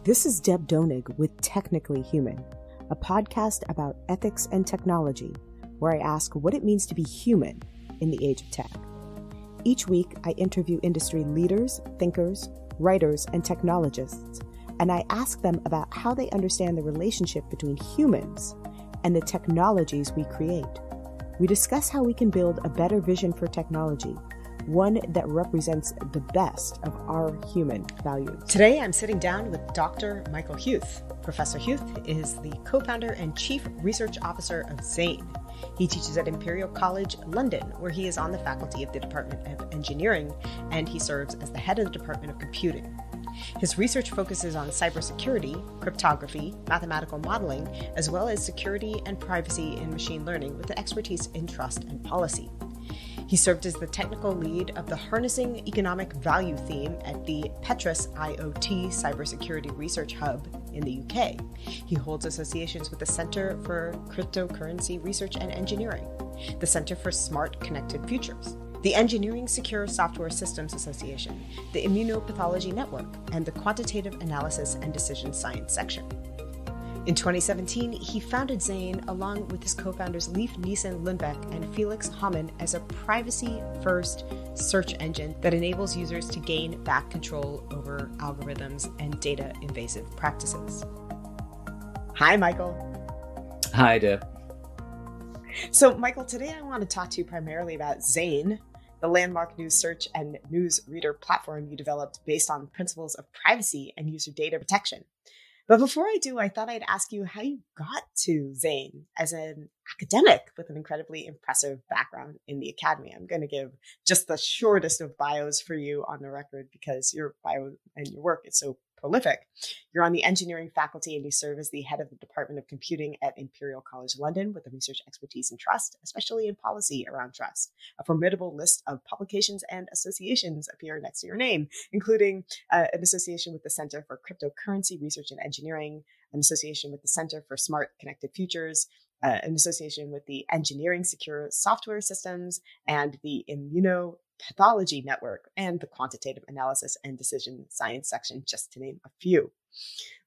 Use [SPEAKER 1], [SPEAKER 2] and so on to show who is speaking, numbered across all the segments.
[SPEAKER 1] This is Deb Donig with Technically Human, a podcast about ethics and technology, where I ask what it means to be human in the age of tech. Each week, I interview industry leaders, thinkers, writers, and technologists, and I ask them about how they understand the relationship between humans and the technologies we create. We discuss how we can build a better vision for technology, one that represents the best of our human values. Today, I'm sitting down with Dr. Michael Huth. Professor Huth is the co-founder and chief research officer of Xayn. He teaches at Imperial College London, where he is on the faculty of the Department of Engineering, and he serves as the head of the Department of Computing. His research focuses on cybersecurity, cryptography, mathematical modeling, as well as security and privacy in machine learning with an expertise in trust and policy. He served as the technical lead of the Harnessing Economic Value theme at the PETRAS IoT Cybersecurity Research Hub in the UK. He holds associations with the Center for Cryptocurrency Research and Engineering, the Center for Smart Connected Futures, the Engineering Secure Software Systems Association, the Immuno-Pathology Network, and the Quantitative Analysis and Decision Science section. In 2017, he founded Xayn along with his co-founders Leif-Nissen, Lundbæk, and Felix Hahmann as a privacy-first search engine that enables users to gain back control over algorithms and data-invasive practices. Hi, Michael.
[SPEAKER 2] Hi, Deb.
[SPEAKER 1] So, Michael, today I want to talk to you primarily about Xayn, the landmark news search and news reader platform you developed based on principles of privacy and user data protection. But before I do, I thought I'd ask you how you got to Xayn as an academic with an incredibly impressive background in the academy. I'm going to give just the shortest of bios for you on the record because your bio and your work is so prolific. You're on the engineering faculty and you serve as the head of the Department of Computing at Imperial College London with a research expertise in trust, especially in policy around trust. A formidable list of publications and associations appear next to your name, including an association with the Center for Cryptocurrency Research and Engineering, an association with the Center for Smart Connected Futures, an association with the Engineering Secure Software Systems, and the Immuno-Pathology Network, and the Quantitative Analysis and Decision Science section, just to name a few.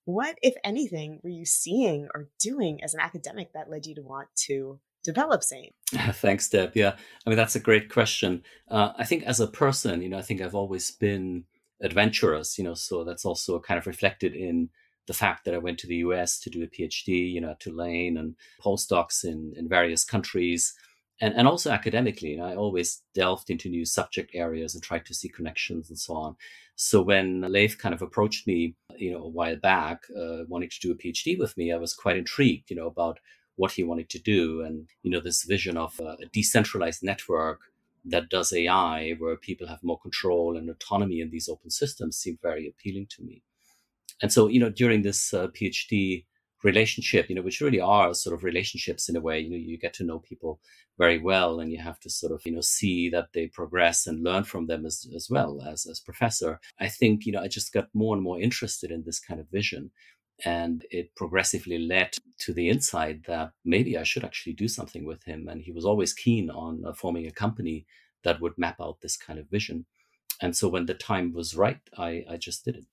[SPEAKER 1] What, if anything, were you seeing or doing as an academic that led you to want to develop Xayn?
[SPEAKER 2] Thanks, Deb. Yeah, I mean, that's a great question. I think as a person, I think I've always been adventurous, so that's also kind of reflected in the fact that I went to the US to do a PhD, at Tulane and postdocs in various countries. And also academically, I always delved into new subject areas and tried to see connections and so on. So when Leif kind of approached me, a while back, wanting to do a PhD with me, I was quite intrigued, about what he wanted to do. And, this vision of a decentralized network that does AI, where people have more control and autonomy in these open systems seemed very appealing to me. And so, during this PhD relationship, which really are sort of relationships in a way, you get to know people very well and you have to sort of, see that they progress and learn from them as well as professor. I think, I just got more and more interested in this kind of vision. And it progressively led to the insight that maybe I should actually do something with him. And he was always keen on forming a company that would map out this kind of vision. And so when the time was right, I just did it.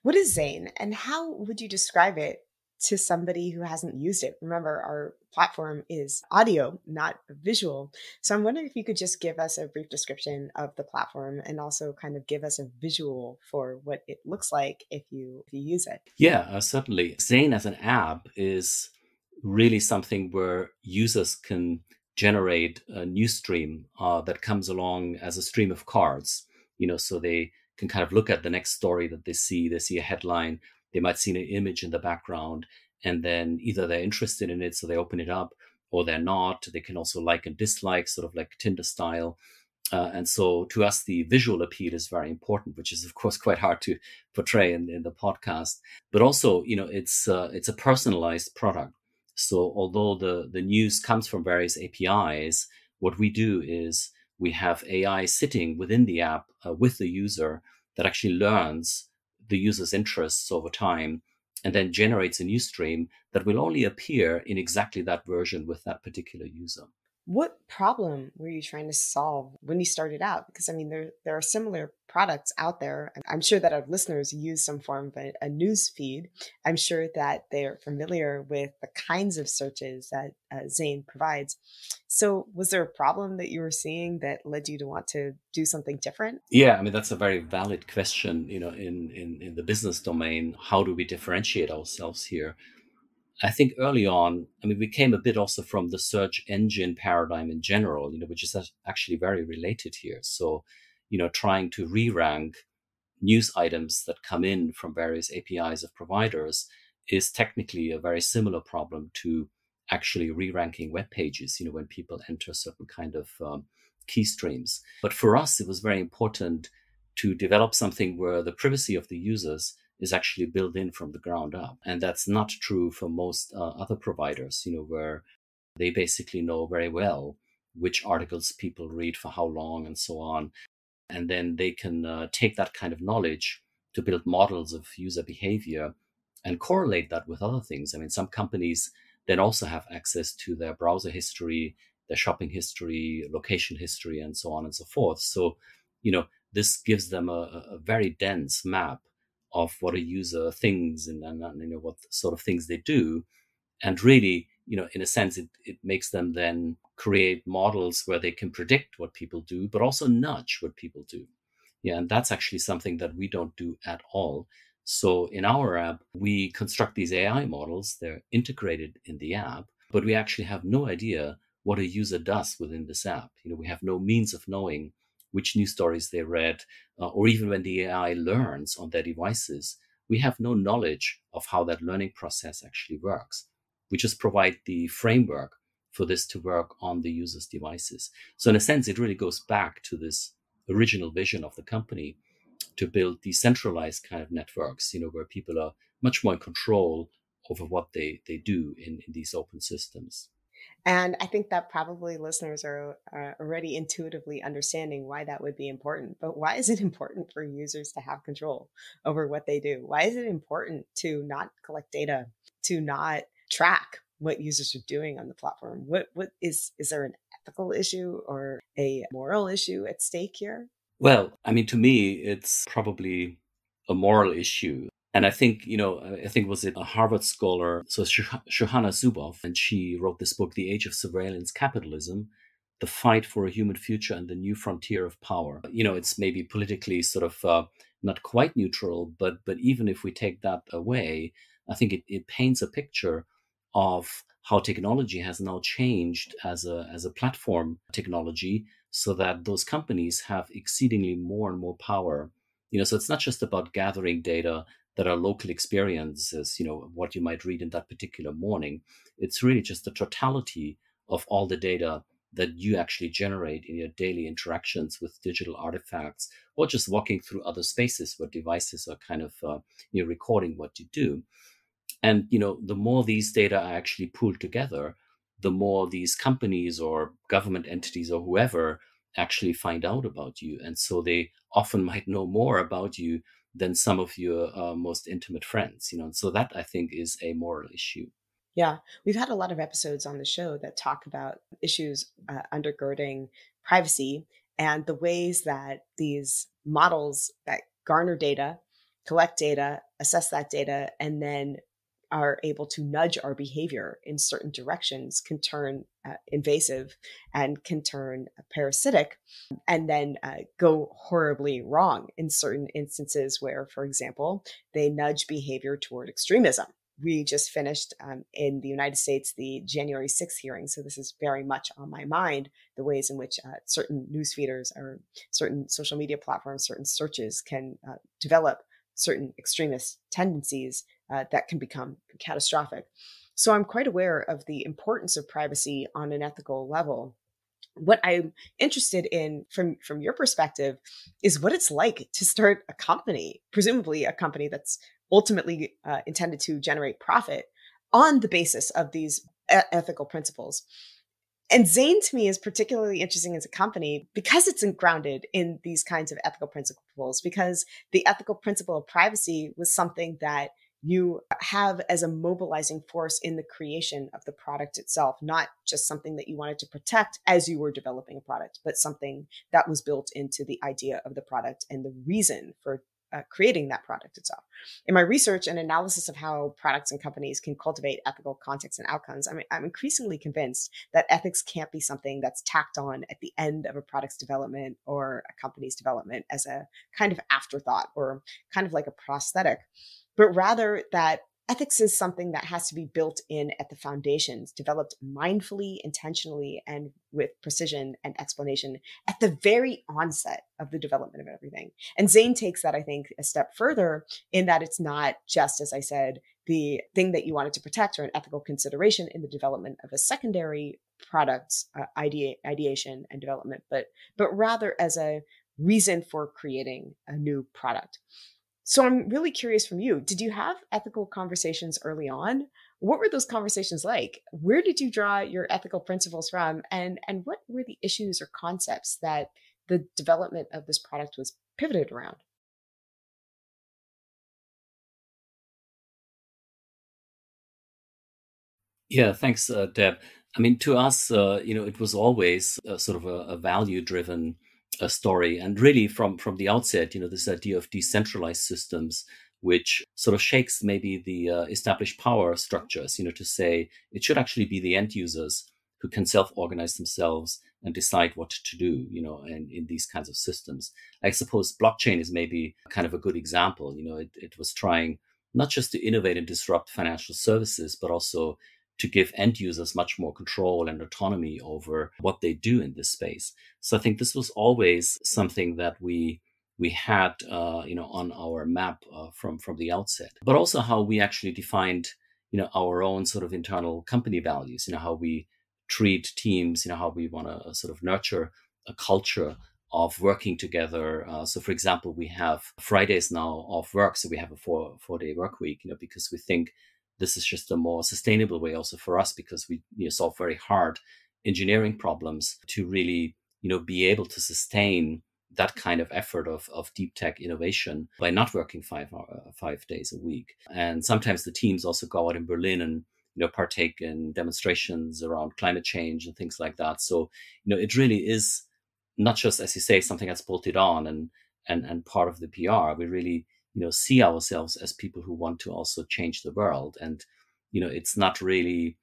[SPEAKER 1] What is Xayn and how would you describe it to somebody who hasn't used it? Remember, our platform is audio, not visual. So I'm wondering if you could just give us a brief description of the platform and also kind of give us a visual for what it looks like if you use it.
[SPEAKER 2] Yeah, certainly. Xayn as an app is really something where users can generate a news stream that comes along as a stream of cards, so they can kind of look at the next story that they see a headline, they might see an image in the background, and then either they're interested in it, so they open it up, or they're not. They can also like and dislike, sort of like Tinder style. And so to us, the visual appeal is very important, which is, of course, quite hard to portray in the podcast. But also, it's a personalized product. So although the news comes from various APIs, what we do is we have AI sitting within the app with the user that actually learns the user's interests over time and then generates a news stream that will only appear in exactly that version with that particular user.
[SPEAKER 1] What problem were you trying to solve when you started out? Because I mean, there are similar products out there. I'm sure that our listeners use some form of a news feed. I'm sure that they're familiar with the kinds of searches that Xayn provides. So, was there a problem that you were seeing that led you to want to do something different?
[SPEAKER 2] Yeah, I mean that's a very valid question. In the business domain, how do we differentiate ourselves here? I think early on, I mean, we came a bit also from the search engine paradigm in general, which is actually very related here. So, trying to re-rank news items that come in from various APIs of providers is technically a very similar problem to actually re-ranking web pages, when people enter certain kind of key streams. But for us, it was very important to develop something where the privacy of the users is actually built in from the ground up. And that's not true for most other providers, where they basically know very well which articles people read for how long and so on. And then they can take that kind of knowledge to build models of user behavior and correlate that with other things. I mean, some companies then also have access to their browser history, their shopping history, location history, and so on and so forth. So, this gives them a very dense map of what a user thinks and what sort of things they do. And really, in a sense, it makes them then create models where they can predict what people do, but also nudge what people do. Yeah, and that's actually something that we don't do at all. So in our app, we construct these AI models. They're integrated in the app, but we actually have no idea what a user does within this app. We have no means of knowing which news stories they read, or even when the AI learns on their devices, we have no knowledge of how that learning process actually works. We just provide the framework for this to work on the user's devices. So in a sense, it really goes back to this original vision of the company to build decentralized kind of networks, where people are much more in control over what they do in these open systems.
[SPEAKER 1] And I think that probably listeners are already intuitively understanding why that would be important. But why is it important for users to have control over what they do? Why is it important to not collect data, to not track what users are doing on the platform? What is there an ethical issue or a moral issue at stake here?
[SPEAKER 2] Well, I mean, to me, it's probably a moral issue. And I think, was it a Harvard scholar, so Shohana Zuboff, and she wrote this book, The Age of Surveillance Capitalism, The Fight for a Human Future and the New Frontier of Power. It's maybe politically sort of not quite neutral, but even if we take that away, I think it paints a picture of how technology has now changed as a platform technology, so that those companies have exceedingly more and more power. So it's not just about gathering data that are local experiences, what you might read in that particular morning. It's really just the totality of all the data that you actually generate in your daily interactions with digital artifacts, or just walking through other spaces where devices are kind of recording what you do. And the more these data are actually pooled together, the more these companies or government entities or whoever actually find out about you. And so they often might know more about you than some of your most intimate friends. And so that, I think, is a moral issue.
[SPEAKER 1] Yeah, we've had a lot of episodes on the show that talk about issues undergirding privacy and the ways that these models that garner data, collect data, assess that data, and then are able to nudge our behavior in certain directions can turn invasive and can turn parasitic, and then go horribly wrong in certain instances where, for example, they nudge behavior toward extremism. We just finished in the United States the January 6th hearing. So this is very much on my mind, the ways in which certain newsfeeders or certain social media platforms, certain searches can develop certain extremist tendencies that can become catastrophic. So I'm quite aware of the importance of privacy on an ethical level. What I'm interested in from your perspective is what it's like to start a company, presumably a company that's ultimately intended to generate profit on the basis of these ethical principles. And Xayn to me is particularly interesting as a company because it's grounded in these kinds of ethical principles, because the ethical principle of privacy was something that you have as a mobilizing force in the creation of the product itself, not just something that you wanted to protect as you were developing a product, but something that was built into the idea of the product and the reason for creating that product itself. In my research and analysis of how products and companies can cultivate ethical contexts and outcomes, I'm increasingly convinced that ethics can't be something that's tacked on at the end of a product's development or a company's development as a kind of afterthought or kind of like a prosthetic, but rather that ethics is something that has to be built in at the foundations, developed mindfully, intentionally, and with precision and explanation at the very onset of the development of everything. And Xayn takes that, I think, a step further in that it's not just, as I said, the thing that you wanted to protect or an ethical consideration in the development of a secondary product's ideation and development, but rather as a reason for creating a new product. So I'm really curious from you, did you have ethical conversations early on? What were those conversations like? Where did you draw your ethical principles from? And what were the issues or concepts that the development of this product was pivoted around?
[SPEAKER 2] Yeah, thanks, Deb. I mean, to us, it was always sort of a value-driven story, and really from the outset, this idea of decentralized systems, which sort of shakes maybe the established power structures, to say it should actually be the end users who can self-organize themselves and decide what to do, and in these kinds of systems. I suppose blockchain is maybe kind of a good example. It was trying not just to innovate and disrupt financial services, but also to give end users much more control and autonomy over what they do in this space. So I think this was always something that we had, on our map from the outset. But also how we actually defined, our own sort of internal company values. How we treat teams. How we want to sort of nurture a culture of working together. So, for example, we have Fridays now off work, so we have a four-day work week. Because we think this is just a more sustainable way also for us, because we solve very hard engineering problems to really be able to sustain that kind of effort of deep tech innovation by not working 5 days a week. And sometimes the teams also go out in Berlin and partake in demonstrations around climate change and things like that. So it really is not just, as you say, something that's bolted on and part of the PR. We really see ourselves as people who want to also change the world. And it's not really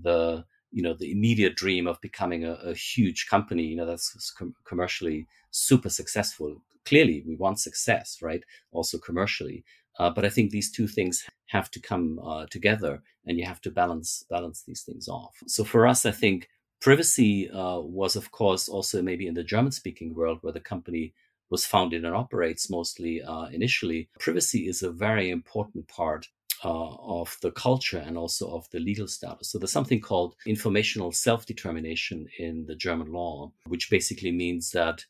[SPEAKER 2] the the immediate dream of becoming a huge company that's commercially super successful. Clearly we want success, right, also commercially, but I think these two things have to come together, and you have to balance these things off. So for us, I think privacy was, of course, also maybe in the German speaking world, where the company was founded and operates mostly initially. Privacy is a very important part of the culture and also of the legal status. So there's something called informational self-determination in the German law, which basically means that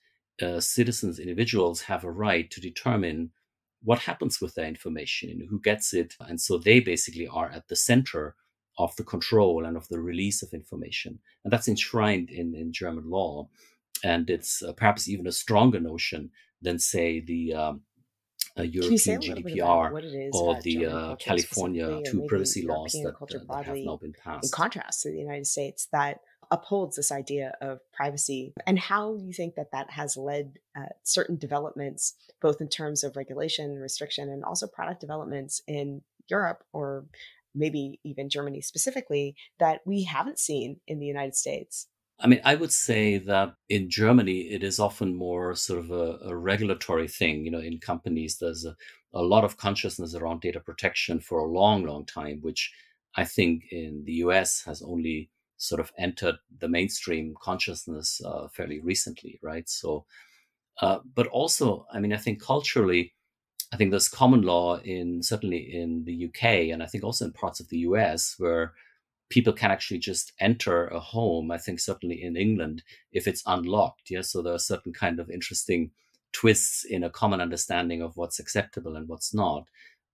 [SPEAKER 2] citizens, individuals have a right to determine what happens with their information and who gets it. And so they basically are at the center of the control and of the release of information. And that's enshrined in German law. And it's perhaps even a stronger notion than, say, the European GDPR or the California two privacy laws that have now been passed.
[SPEAKER 1] In contrast to the United States, that upholds this idea of privacy, and how you think that has led certain developments, both in terms of regulation, restriction, and also product developments in Europe, or maybe even Germany specifically, that we haven't seen in the United States.
[SPEAKER 2] I mean, I would say that in Germany, it is often more sort of a regulatory thing. In companies, there's a lot of consciousness around data protection for a long, long time, which I think in the US has only sort of entered the mainstream consciousness fairly recently, right? So, but also, I mean, I think culturally, I think there's common law certainly in the UK, and I think also in parts of the US, where people can actually just enter a home. I think certainly in England, if it's unlocked. Yeah. So there are certain kind of interesting twists in a common understanding of what's acceptable and what's not.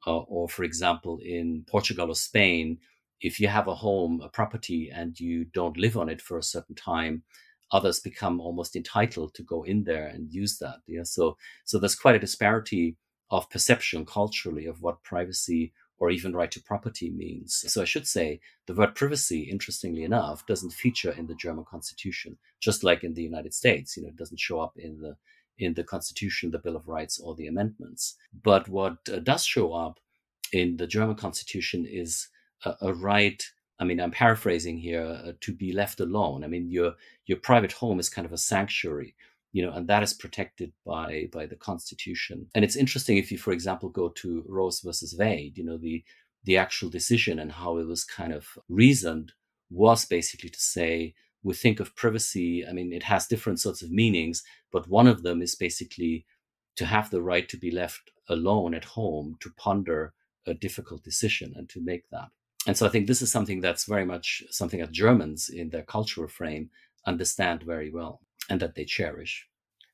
[SPEAKER 2] Or for example, in Portugal or Spain, if you have a home, a property, and you don't live on it for a certain time, others become almost entitled to go in there and use that. Yeah. So there's quite a disparity of perception culturally of what privacy or even right to property means. So I should say the word privacy, interestingly enough, doesn't feature in the German constitution, just like in the United States. It doesn't show up in the Constitution, the Bill of Rights, or the amendments. But what does show up in the German Constitution is a right. I mean, I'm paraphrasing here, to be left alone. I mean, your private home is kind of a sanctuary, and that is protected by the Constitution. And it's interesting if you, for example, go to Rose versus Wade, the actual decision and how it was kind of reasoned was basically to say, we think of privacy. I mean, it has different sorts of meanings, but one of them is basically to have the right to be left alone at home to ponder a difficult decision and to make that. And so I think this is something that's very much something that Germans in their cultural frame understand very well and that they cherish.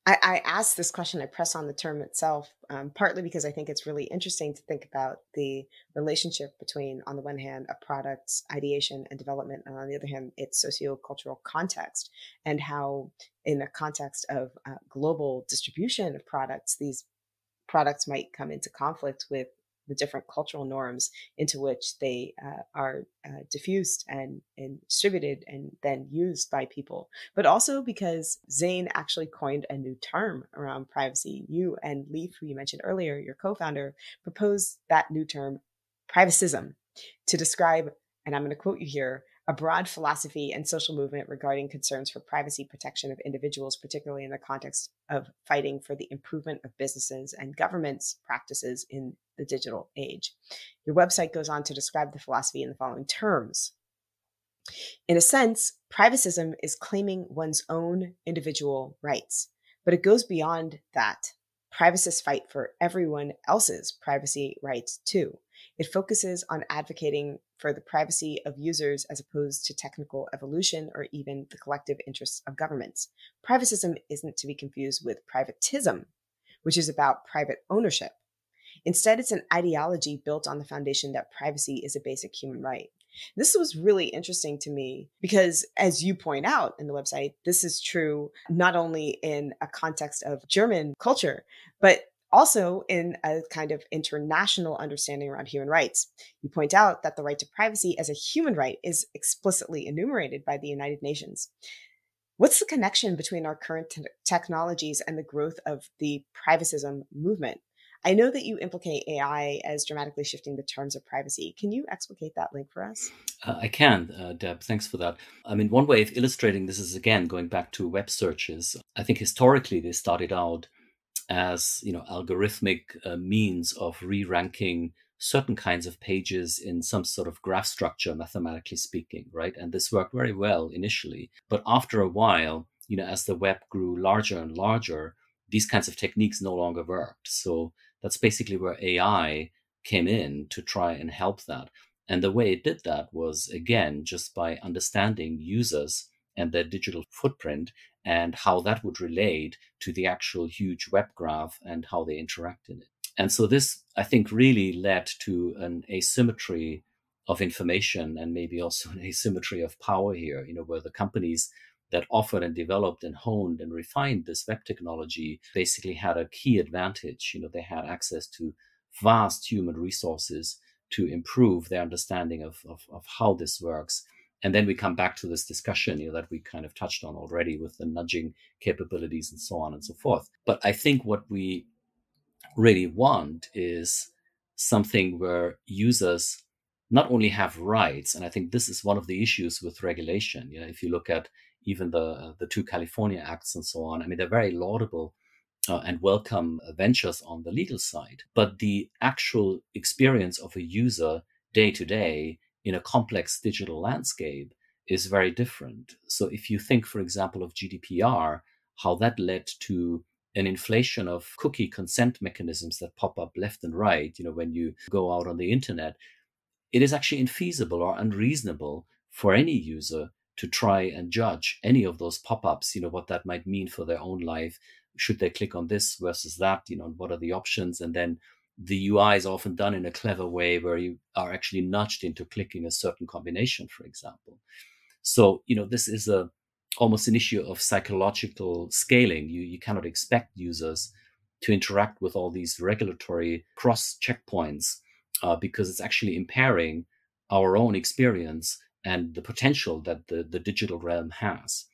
[SPEAKER 1] I asked this question, I press on the term itself, partly because I think it's really interesting to think about the relationship between, on the one hand, a product's ideation and development, and on the other hand, its sociocultural context, and how in the context of global distribution of products, these products might come into conflict with the different cultural norms into which they are diffused and distributed and then used by people. But also because Xayn actually coined a new term around privacy. You and Leif, who you mentioned earlier, your co-founder, proposed that new term, privacism, to describe, and I'm going to quote you here, a broad philosophy and social movement regarding concerns for privacy protection of individuals, particularly in the context of fighting for the improvement of businesses and governments' practices in the digital age. Your website goes on to describe the philosophy in the following terms. In a sense, privacism is claiming one's own individual rights, but it goes beyond that. Privacists fight for everyone else's privacy rights too. It focuses on advocating for the privacy of users as opposed to technical evolution or even the collective interests of governments. Privacism isn't to be confused with privatism, which is about private ownership. Instead, it's an ideology built on the foundation that privacy is a basic human right. This was really interesting to me because, as you point out in the website, this is true not only in a context of German culture, but also in a kind of international understanding around human rights. You point out that the right to privacy as a human right is explicitly enumerated by the United Nations. What's the connection between our current technologies and the growth of the privacism movement? I know that you implicate AI as dramatically shifting the terms of privacy. Can you explicate that link for us?
[SPEAKER 2] I can, Deb. Thanks for that. I mean, one way of illustrating this is, again, going back to web searches. I think historically they started out as, algorithmic means of re-ranking certain kinds of pages in some sort of graph structure, mathematically speaking, right? And this worked very well initially. But after a while, as the web grew larger and larger, these kinds of techniques no longer worked. So that's basically where AI came in to try and help that. And the way it did that was, again, just by understanding users and their digital footprint and how that would relate to the actual huge web graph and how they interact in it. And so this, I think, really led to an asymmetry of information and maybe also an asymmetry of power here, where the companies that offered and developed and honed and refined this web technology basically had a key advantage. They had access to vast human resources to improve their understanding of how this works. And then we come back to this discussion, that we kind of touched on already with the nudging capabilities and so on and so forth. But I think what we really want is something where users not only have rights, and I think this is one of the issues with regulation. If you look at even the two California acts and so on, I mean, they're very laudable and welcome ventures on the legal side. But the actual experience of a user day to day in a complex digital landscape is very different. So if you think, for example, of GDPR, how that led to an inflation of cookie consent mechanisms that pop up left and right, when you go out on the internet, it is actually infeasible or unreasonable for any user to try and judge any of those pop-ups, what that might mean for their own life. Should they click on this versus that, what are the options? And then the UI is often done in a clever way where you are actually nudged into clicking a certain combination, for example. So, this is almost an issue of psychological scaling. You cannot expect users to interact with all these regulatory cross checkpoints because it's actually impairing our own experience and the potential that the digital realm has.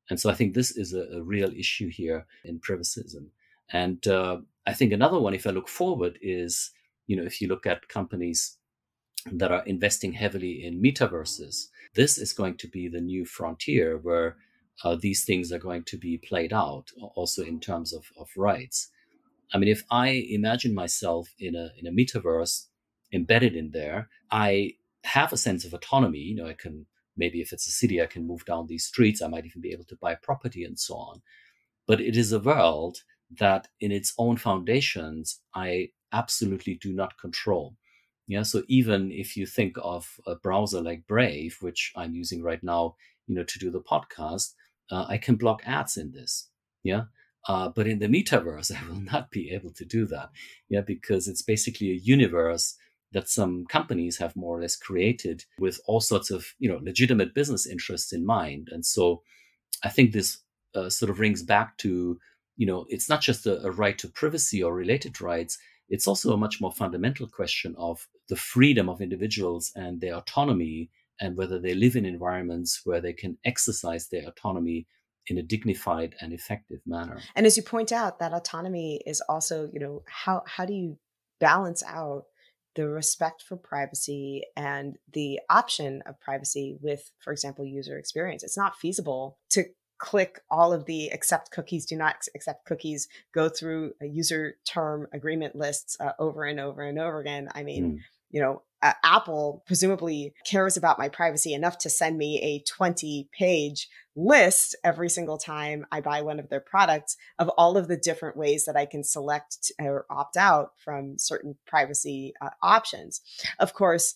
[SPEAKER 2] And so I think this is a real issue here in privacism. And I think another one, if I look forward, is, if you look at companies that are investing heavily in metaverses, this is going to be the new frontier where these things are going to be played out also in terms of rights. I mean, if I imagine myself in a metaverse embedded in there, I have a sense of autonomy. I can, maybe if it's a city, I can move down these streets. I might even be able to buy property and so on. But it is a world that in its own foundations, I absolutely do not control. Yeah. So even if you think of a browser like Brave, which I'm using right now, to do the podcast, I can block ads in this. Yeah. But in the metaverse, I will not be able to do that. Yeah. Because it's basically a universe that some companies have more or less created with all sorts of, legitimate business interests in mind. And so I think this sort of rings back to, it's not just a right to privacy or related rights. It's also a much more fundamental question of the freedom of individuals and their autonomy, and whether they live in environments where they can exercise their autonomy in a dignified and effective manner.
[SPEAKER 1] And as you point out, that autonomy is also, how do you balance out the respect for privacy and the option of privacy with, for example, user experience? It's not feasible to click all of the accept cookies, do not accept cookies, go through a user term agreement lists over and over and over again. I mean, Apple presumably cares about my privacy enough to send me a 20-page list every single time I buy one of their products of all of the different ways that I can select or opt out from certain privacy options. Of course,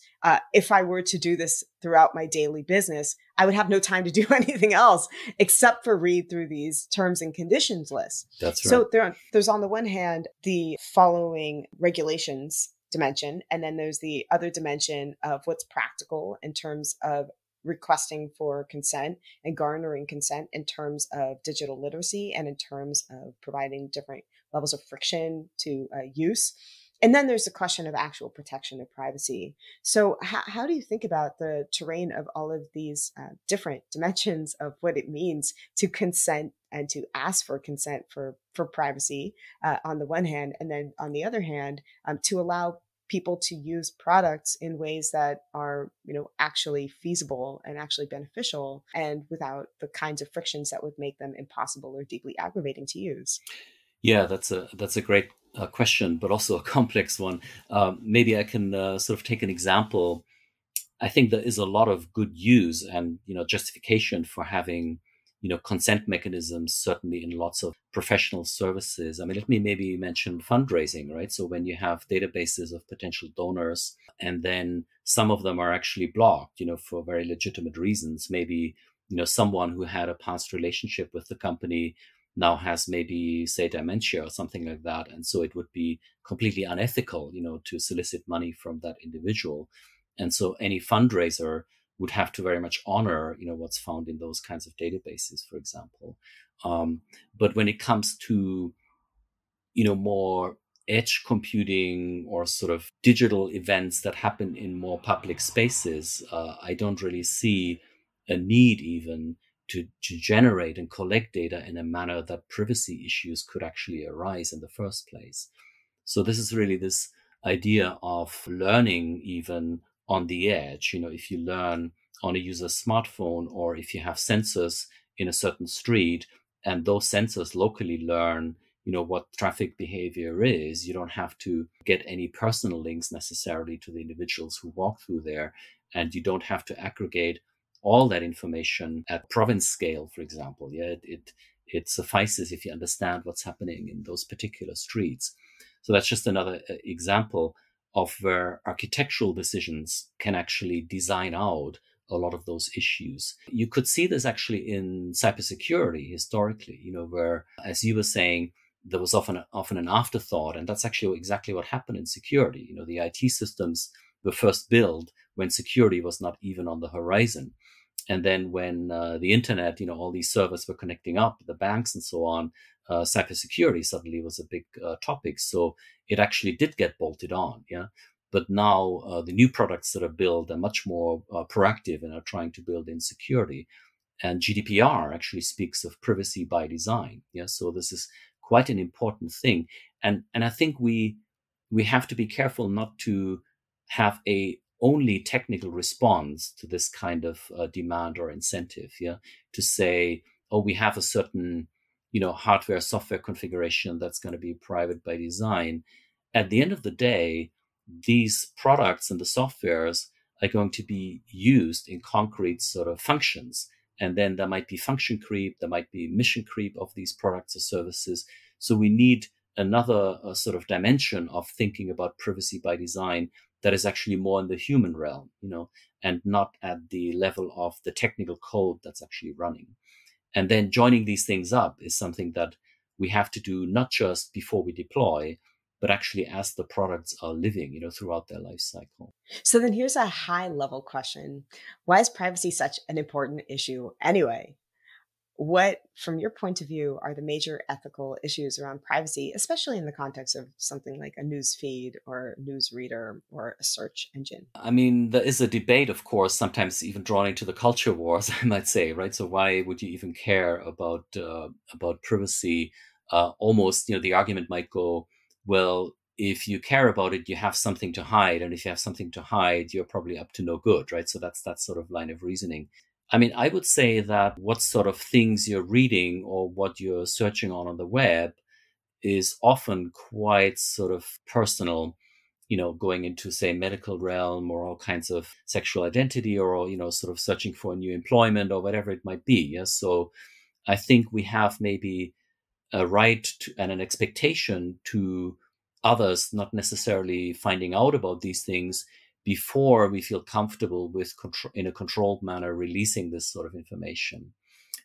[SPEAKER 1] if I were to do this throughout my daily business, I would have no time to do anything else except for read through these terms and conditions lists.
[SPEAKER 2] That's right.
[SPEAKER 1] So there's on the one hand, the following regulations dimension, and then there's the other dimension of what's practical in terms of requesting for consent and garnering consent in terms of digital literacy and in terms of providing different levels of friction to use. And then there's the question of actual protection of privacy. So how do you think about the terrain of all of these different dimensions of what it means to consent and to ask for consent for privacy on the one hand, and then on the other hand, to allow people to use products in ways that are, actually feasible and actually beneficial, and without the kinds of frictions that would make them impossible or deeply aggravating to use?
[SPEAKER 2] Yeah, that's a great question, but also a complex one. Maybe I can sort of take an example. I think there is a lot of good use and justification for having consent mechanisms, certainly in lots of professional services. I mean, let me maybe mention fundraising, right? So when you have databases of potential donors, and then some of them are actually blocked, for very legitimate reasons. Maybe someone who had a past relationship with the company now has maybe, say, dementia or something like that. And so it would be completely unethical, to solicit money from that individual. And so any fundraiser would have to very much honor, what's found in those kinds of databases, for example. But when it comes to, more edge computing or sort of digital events that happen in more public spaces, I don't really see a need even to generate and collect data in a manner that privacy issues could actually arise in the first place. So this is really this idea of learning even on the edge. If you learn on a user's smartphone, or if you have sensors in a certain street and those sensors locally learn, what traffic behavior is, you don't have to get any personal links necessarily to the individuals who walk through there. And you don't have to aggregate all that information at province scale, for example. Yeah, it suffices if you understand what's happening in those particular streets. So that's just another example of where architectural decisions can actually design out a lot of those issues. You could see this actually in cybersecurity historically, where, as you were saying, there was often an afterthought, and that's actually exactly what happened in security. The IT systems were first built when security was not even on the horizon. And then when the internet, all these servers were connecting up, the banks and so on, cybersecurity suddenly was a big topic. So it actually did get bolted on. Yeah. But now the new products that are built are much more proactive and are trying to build in security. And GDPR actually speaks of privacy by design. Yeah, so this is quite an important thing. And I think we have to be careful not to have a only technical response to this kind of demand or incentive. Yeah, to say, oh, we have a certain hardware software configuration that's going to be private by design. At the end of the day, these products and the softwares are going to be used in concrete sort of functions. And then there might be function creep, there might be mission creep of these products or services. So we need another sort of dimension of thinking about privacy by design that is actually more in the human realm, and not at the level of the technical code that's actually running. And then joining these things up is something that we have to do not just before we deploy, but actually as the products are living, throughout their life cycle.
[SPEAKER 1] So then here's a high level question. Why is privacy such an important issue anyway? What, from your point of view, are the major ethical issues around privacy, especially in the context of something like a news feed or a news reader or a search engine?
[SPEAKER 2] I mean, there is a debate, of course, sometimes even drawn into the culture wars, I might say, right? So why would you even care about privacy? Almost, the argument might go, well, if you care about it, you have something to hide, and if you have something to hide, you're probably up to no good, right? So that's that sort of line of reasoning. I mean, I would say that what sort of things you're reading or what you're searching on the web is often quite sort of personal, going into, say, medical realm or all kinds of sexual identity or, sort of searching for a new employment or whatever it might be. Yeah. So I think we have maybe a right to, and an expectation to others not necessarily finding out about these things before we feel comfortable with in a controlled manner releasing this sort of information.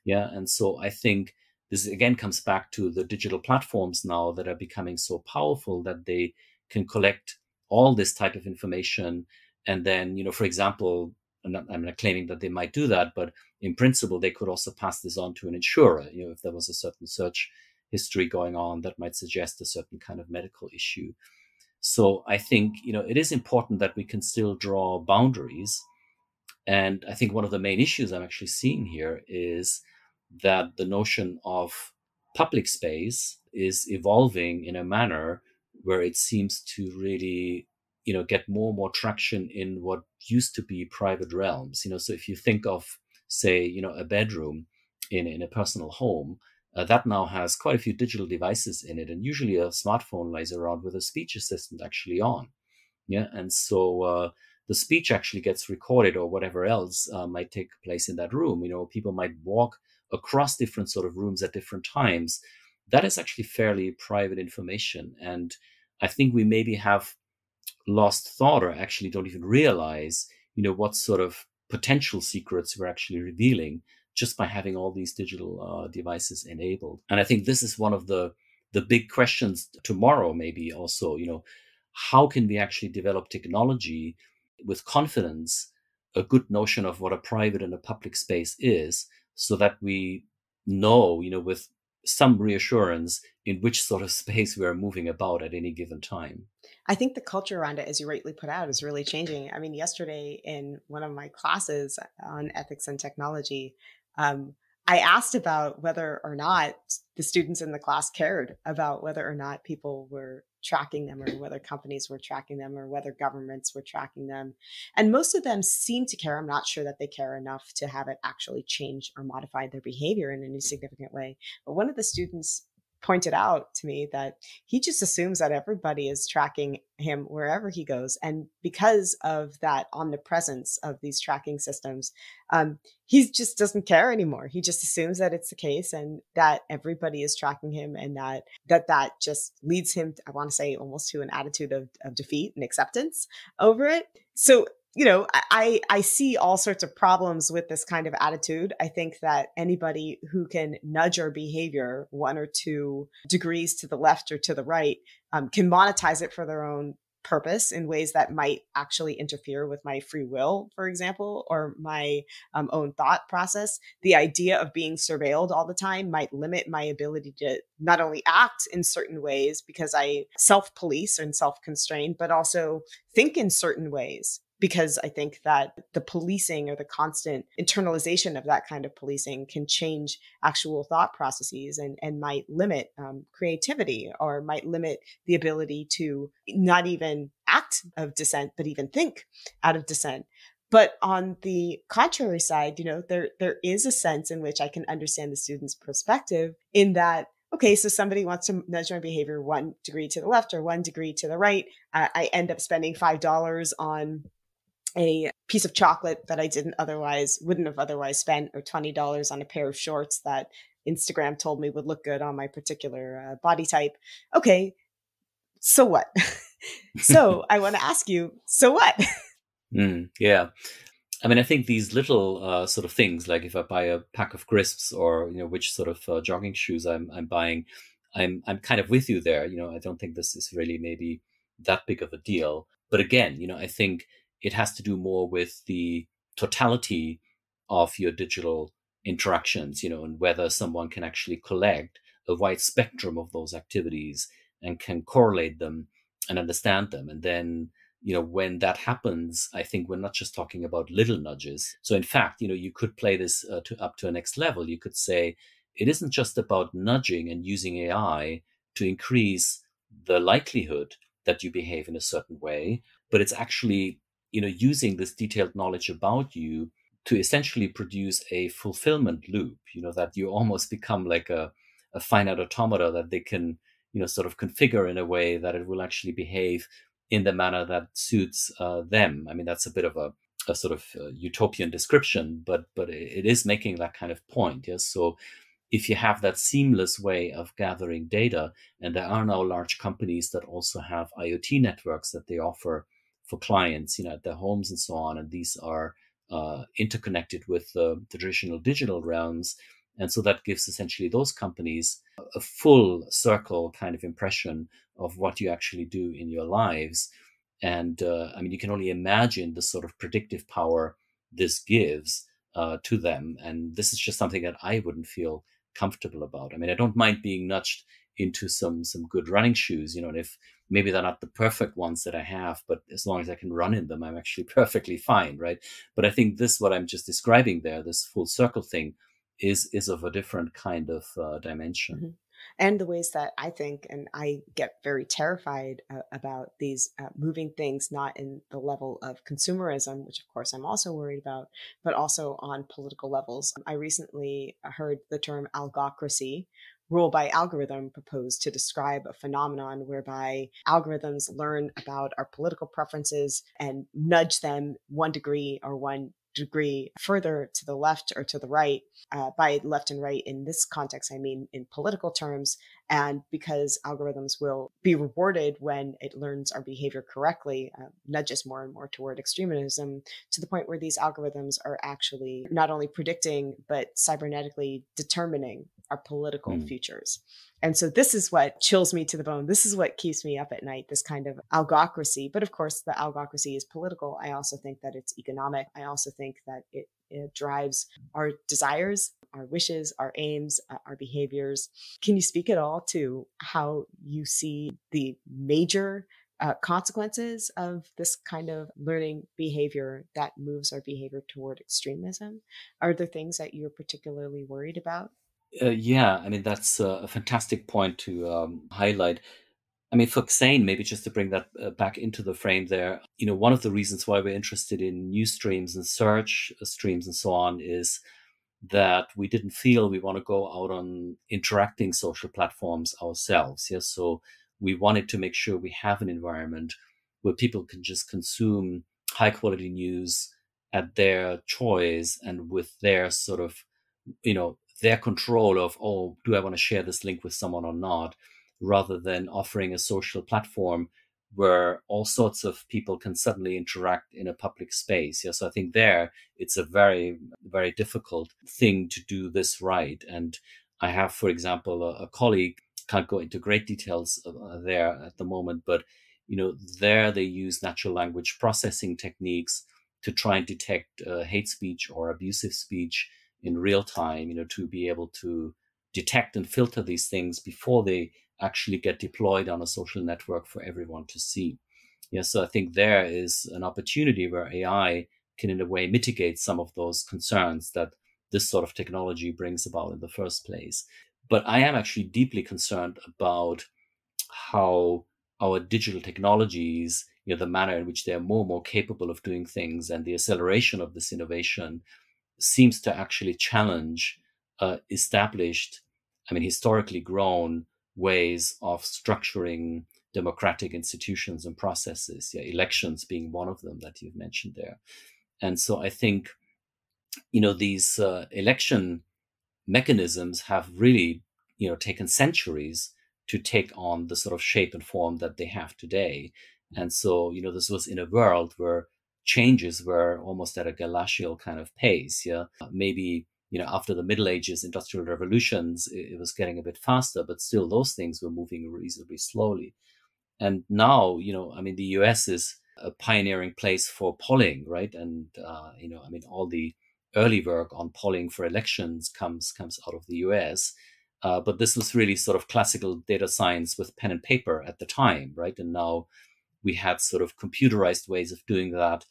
[SPEAKER 2] Yeah. And so I think this again comes back to the digital platforms now that are becoming so powerful that they can collect all this type of information. And then, for example, I'm not claiming that they might do that, but in principle, they could also pass this on to an insurer. If there was a certain search history going on that might suggest a certain kind of medical issue. So I think, it is important that we can still draw boundaries. And I think one of the main issues I'm actually seeing here is that the notion of public space is evolving in a manner where it seems to really, get more and more traction in what used to be private realms. So if you think of, say, a bedroom in a personal home, that now has quite a few digital devices in it, and usually a smartphone lies around with a speech assistant actually on. Yeah, and so the speech actually gets recorded, or whatever else might take place in that room. People might walk across different sort of rooms at different times. That is actually fairly private information, and I think we maybe have lost thought or actually don't even realize, what sort of potential secrets we're actually revealing just by having all these digital devices enabled. And I think this is one of the big questions tomorrow, maybe also, how can we actually develop technology with confidence, a good notion of what a private and a public space is, so that we know, with some reassurance in which sort of space we're moving about at any given time.
[SPEAKER 1] I think the culture around it, as you rightly put out, is really changing. I mean, yesterday in one of my classes on ethics and technology, I asked about whether or not the students in the class cared about whether or not people were tracking them, or whether companies were tracking them, or whether governments were tracking them. And most of them seem to care. I'm not sure that they care enough to have it actually change or modify their behavior in any significant way. But one of the students pointed out to me that he just assumes that everybody is tracking him wherever he goes. And because of that omnipresence of these tracking systems, he just doesn't care anymore. He just assumes that it's the case and that everybody is tracking him, and that just leads him, I want to say, almost to an attitude of defeat and acceptance over it. So I see all sorts of problems with this kind of attitude. I think that anybody who can nudge our behavior 1 or 2 degrees to the left or to the right can monetize it for their own purpose in ways that might actually interfere with my free will, for example, or my own thought process. The idea of being surveilled all the time might limit my ability to not only act in certain ways because I self-police and self-constrain, but also think in certain ways, because I think that the policing or the constant internalization of that kind of policing can change actual thought processes and might limit creativity, or might limit the ability to not even act of dissent, but even think out of dissent. But on the contrary side, there is a sense in which I can understand the student's perspective, in that, okay, so somebody wants to nudge my behavior 1 degree to the left or 1 degree to the right. I end up spending $5 on a piece of chocolate that I wouldn't have otherwise spent, or $20 on a pair of shorts that Instagram told me would look good on my particular body type. Okay, so what? So I want to ask you, so what?
[SPEAKER 2] Yeah. I mean, I think these little sort of things, like if I buy a pack of crisps, or which sort of jogging shoes I'm buying, I'm kind of with you there. I don't think this is really maybe that big of a deal. But again, I think it has to do more with the totality of your digital interactions, and whether someone can actually collect a wide spectrum of those activities and can correlate them and understand them. And then when that happens, I think we're not just talking about little nudges. So in fact, you could play this up to a next level. You could say it isn't just about nudging and using AI to increase the likelihood that you behave in a certain way, but it's actually, using this detailed knowledge about you to essentially produce a fulfillment loop, that you almost become like a finite automata that they can, sort of configure in a way that it will actually behave in the manner that suits them. I mean, that's a bit of a sort of utopian description, but it is making that kind of point. Yes. So if you have that seamless way of gathering data, and there are now large companies that also have IoT networks that they offer for clients, at their homes and so on, and these are interconnected with the traditional digital realms. And so that gives essentially those companies a full circle kind of impression of what you actually do in your lives. And I mean, you can only imagine the sort of predictive power this gives to them. And this is just something that I wouldn't feel comfortable about. I mean, I don't mind being nudged into some good running shoes, and if maybe they're not the perfect ones that I have, but as long as I can run in them, I'm actually perfectly fine, right? But I think what I'm just describing there, this full circle thing, is of a different kind of dimension.
[SPEAKER 1] Mm-hmm. And the ways that I think, and I get very terrified about these moving things, not in the level of consumerism, which of course I'm also worried about, but also on political levels. I recently heard the term algocracy, rule by algorithm, proposed to describe a phenomenon whereby algorithms learn about our political preferences and nudge them 1 degree or 1 degree further to the left or to the right. By left and right in this context, I mean in political terms. And because algorithms will be rewarded when it learns our behavior correctly, nudges more and more toward extremism, to the point where these algorithms are actually not only predicting, but cybernetically determining our political futures. And so this is what chills me to the bone. This is what keeps me up at night, this kind of algocracy. But of course, the algocracy is political. I also think that it's economic. I also think that it drives our desires, our wishes, our aims, our behaviors. Can you speak at all to how you see the major consequences of this kind of learning behavior that moves our behavior toward extremism? Are there things that you're particularly worried about?
[SPEAKER 2] Yeah, I mean, that's a fantastic point to highlight. I mean, for Xayn, maybe just to bring that back into the frame there, one of the reasons why we're interested in news streams and search streams and so on is that we didn't feel we want to go out on interacting social platforms ourselves. Yes, so we wanted to make sure we have an environment where people can just consume high quality news at their choice and with their sort of, their control of, oh, do I want to share this link with someone or not, rather than offering a social platform where all sorts of people can suddenly interact in a public space. Yeah, so I think there it's a very, very difficult thing to do this right. And I have, for example, a colleague, can't go into great details there at the moment, but there they use natural language processing techniques to try and detect hate speech or abusive speech in real time, to be able to detect and filter these things before they actually get deployed on a social network for everyone to see. Yeah, so I think there is an opportunity where AI can, in a way, mitigate some of those concerns that this sort of technology brings about in the first place. But I am actually deeply concerned about how our digital technologies, the manner in which they are more and more capable of doing things, and the acceleration of this innovation seems to actually challenge established, historically grown ways of structuring democratic institutions and processes, elections being one of them that you've mentioned there. And so I think, these election mechanisms have really, taken centuries to take on the sort of shape and form that they have today. And so, this was in a world where changes were almost at a glacial kind of pace. Yeah, maybe, after the Middle Ages, industrial revolutions, it was getting a bit faster, but still those things were moving reasonably slowly. And now, the US is a pioneering place for polling, right? And, all the early work on polling for elections comes out of the US. But this was really sort of classical data science with pen and paper at the time, right? And now we had sort of computerized ways of doing that.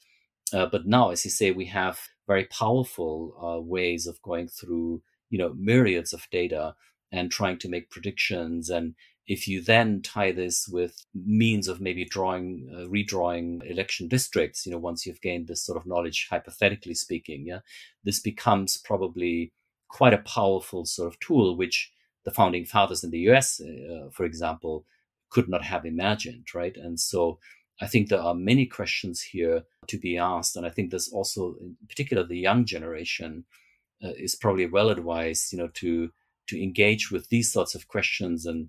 [SPEAKER 2] But now, as you say, we have very powerful ways of going through, myriads of data and trying to make predictions. And if you then tie this with means of maybe redrawing election districts, once you've gained this sort of knowledge, hypothetically speaking, this becomes probably quite a powerful sort of tool, which the founding fathers in the US, for example, could not have imagined, right? And so I think there are many questions here to be asked. And I think there's also, in particular, the young generation is probably well advised, to engage with these sorts of questions and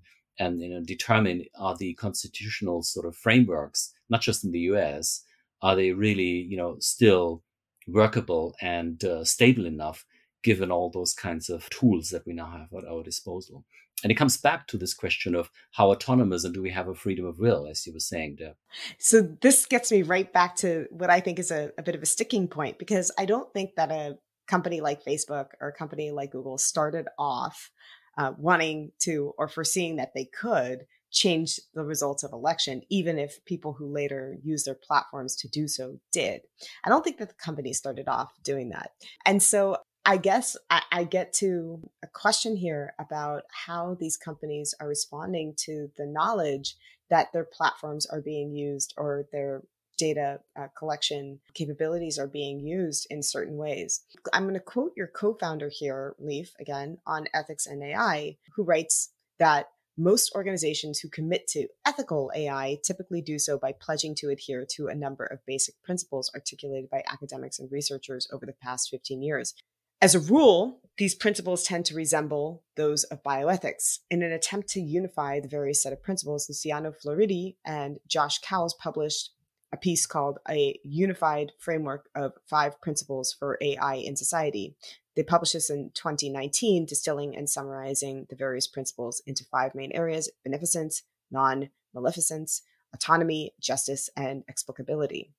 [SPEAKER 2] determine, are the constitutional sort of frameworks, not just in the US, are they really, still workable and stable enough, given all those kinds of tools that we now have at our disposal? And it comes back to this question of how autonomous and do we have a freedom of will, as you were saying, Deb.
[SPEAKER 1] So this gets me right back to what I think is a bit of a sticking point, because I don't think that a company like Facebook or a company like Google started off wanting to or foreseeing that they could change the results of election, even if people who later use their platforms to do so did. I don't think that the company started off doing that. And so I guess I get to a question here about how these companies are responding to the knowledge that their platforms are being used or their data collection capabilities are being used in certain ways. I'm going to quote your co-founder here, Leif, again, on Ethics and AI, who writes that most organizations who commit to ethical AI typically do so by pledging to adhere to a number of basic principles articulated by academics and researchers over the past 15 years. As a rule, these principles tend to resemble those of bioethics. In an attempt to unify the various set of principles, Luciano Floridi and Josh Cowles published a piece called A Unified Framework of 5 Principles for AI in Society. They published this in 2019, distilling and summarizing the various principles into 5 main areas: beneficence, non-maleficence, autonomy, justice, and explicability.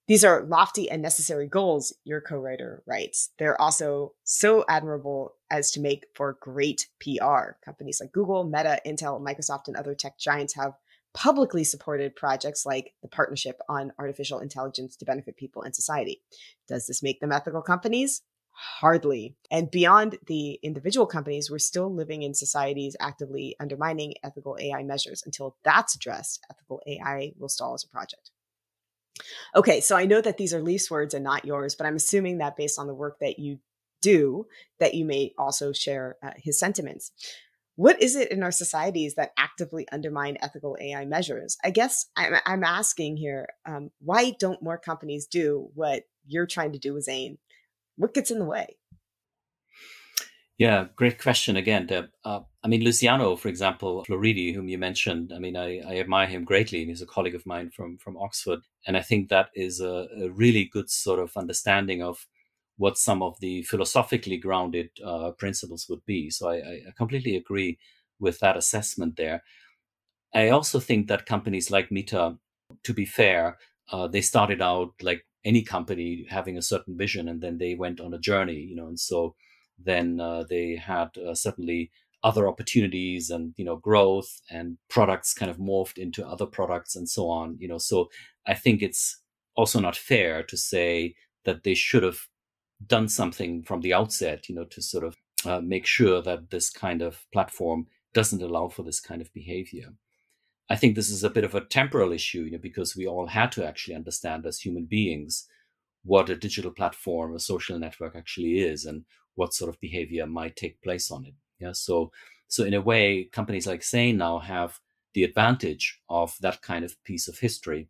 [SPEAKER 1] These are lofty and necessary goals, your co-writer writes. They're also so admirable as to make for great PR. Companies like Google, Meta, Intel, Microsoft, and other tech giants have publicly supported projects like the Partnership on Artificial Intelligence to benefit people and society. Does this make them ethical companies? Hardly. And beyond the individual companies, we're still living in societies actively undermining ethical AI measures. Until that's addressed, ethical AI will stall as a project. Okay, so I know that these are Leif's words and not yours, but I'm assuming that based on the work that you do, that you may also share his sentiments. What is it in our societies that actively undermine ethical AI measures? I guess I'm asking here, why don't more companies do what you're trying to do with Xayn? What gets in the way?
[SPEAKER 2] Yeah, great question again, Deb. Luciano, for example, Floridi, whom you mentioned, I admire him greatly, and he's a colleague of mine from Oxford. And I think that is a really good sort of understanding of what some of the philosophically grounded principles would be. So I completely agree with that assessment there. I also think that companies like Meta, to be fair, they started out like any company having a certain vision, and then they went on a journey, and so then they had certainly other opportunities and growth, and products kind of morphed into other products and so on. So I think it's also not fair to say that they should have done something from the outset, to sort of make sure that this kind of platform doesn't allow for this kind of behavior. I think this is a bit of a temporal issue, because we all had to actually understand as human beings what a digital platform, a social network actually is, and what sort of behavior might take place on it. Yeah. So in a way, companies like Xayn now have the advantage of that kind of piece of history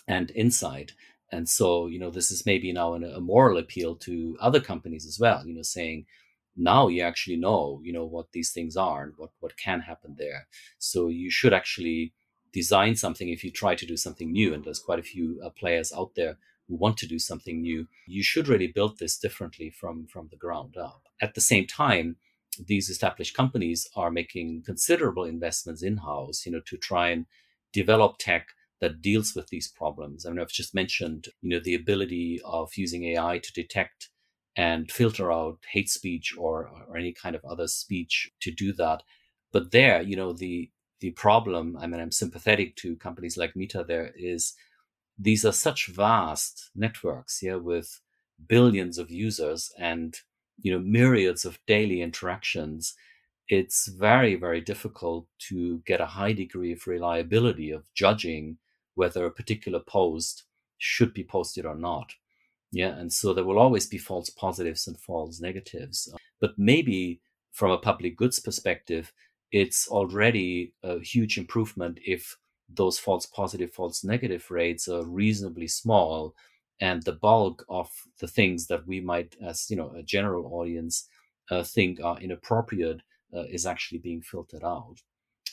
[SPEAKER 2] and insight. And so, this is maybe now a moral appeal to other companies as well, saying, now you actually know, what these things are and what can happen there. So you should actually design something if you try to do something new. And there's quite a few players out there who want to do something new. You should really build this differently from the ground up. At the same time, these established companies are making considerable investments in-house, to try and develop tech that deals with these problems. I mean, I've just mentioned, the ability of using AI to detect and filter out hate speech or any kind of other speech to do that. But there, the problem, I mean, I'm sympathetic to companies like Meta there, is these are such vast networks, with billions of users and, myriads of daily interactions. It's very, very difficult to get a high degree of reliability of judging whether a particular post should be posted or not. Yeah. And so there will always be false positives and false negatives. But maybe from a public goods perspective, it's already a huge improvement if those false positive, false negative rates are reasonably small, and the bulk of the things that we might, as a general audience, think are inappropriate is actually being filtered out.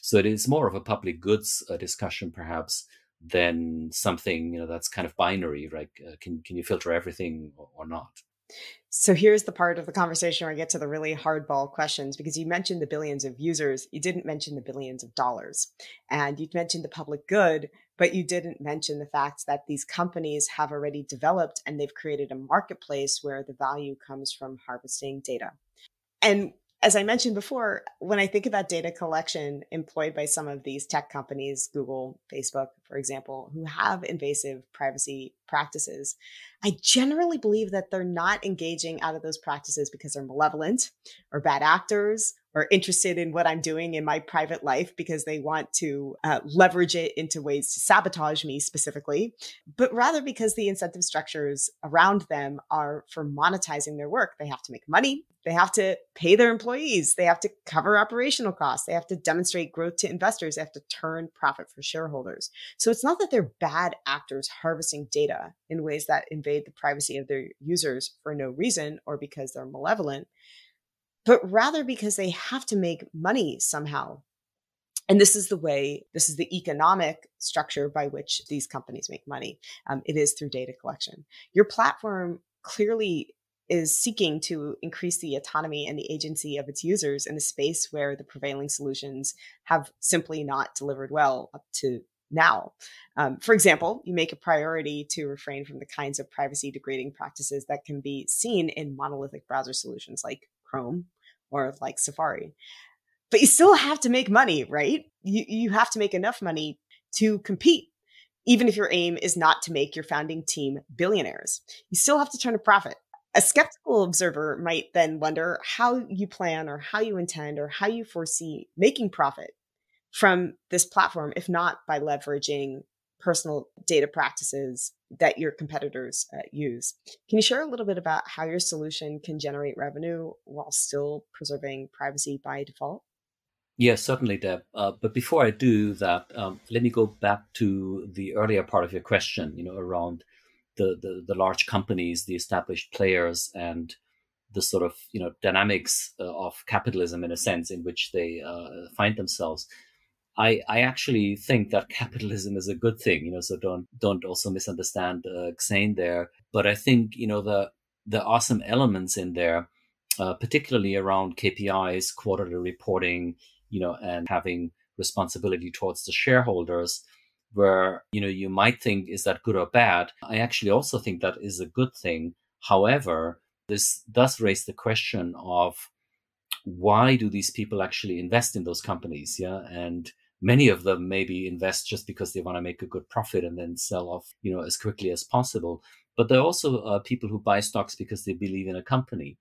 [SPEAKER 2] So it is more of a public goods discussion, perhaps, than something that's kind of binary, right? Can you filter everything or not?
[SPEAKER 1] So here's the part of the conversation where I get to the really hardball questions, because you mentioned the billions of users. You didn't mention the billions of dollars, and you mentioned the public good, but you didn't mention the fact that these companies have already developed and they've created a marketplace where the value comes from harvesting data. And as I mentioned before, when I think about data collection employed by some of these tech companies, Google, Facebook, for example, who have invasive privacy practices, I generally believe that they're not engaging out of those practices because they're malevolent or bad actors or interested in what I'm doing in my private life because they want to leverage it into ways to sabotage me specifically, but rather because the incentive structures around them are for monetizing their work. They have to make money. They have to pay their employees. They have to cover operational costs. They have to demonstrate growth to investors. They have to turn profit for shareholders. So it's not that they're bad actors harvesting data in ways that invade the privacy of their users for no reason or because they're malevolent, but rather because they have to make money somehow. And this is the economic structure by which these companies make money. It is through data collection. Your platform clearly is seeking to increase the autonomy and the agency of its users in a space where the prevailing solutions have simply not delivered well up to now. For example, you make a priority to refrain from the kinds of privacy degrading practices that can be seen in monolithic browser solutions like Chrome or like Safari. But you still have to make money, right? You have to make enough money to compete, even if your aim is not to make your founding team billionaires. You still have to turn a profit. A skeptical observer might then wonder how you plan or how you intend or how you foresee making profit from this platform, if not by leveraging personal data practices that your competitors use. Can you share a little bit about how your solution can generate revenue while still preserving privacy by default?
[SPEAKER 2] Yes, certainly, Deb. But before I do that, let me go back to the earlier part of your question, around the large companies, the established players, and the sort of dynamics of capitalism in a sense in which they find themselves. I actually think that capitalism is a good thing, so don't also misunderstand Xayn there. But I think there are some elements in there, particularly around KPIs, quarterly reporting, and having responsibility towards the shareholders, where, you might think, is that good or bad? I actually also think that is a good thing. However, this does raise the question of, why do these people actually invest in those companies? Yeah. And many of them maybe invest just because they want to make a good profit and then sell off, as quickly as possible. But there are also people who buy stocks because they believe in a company.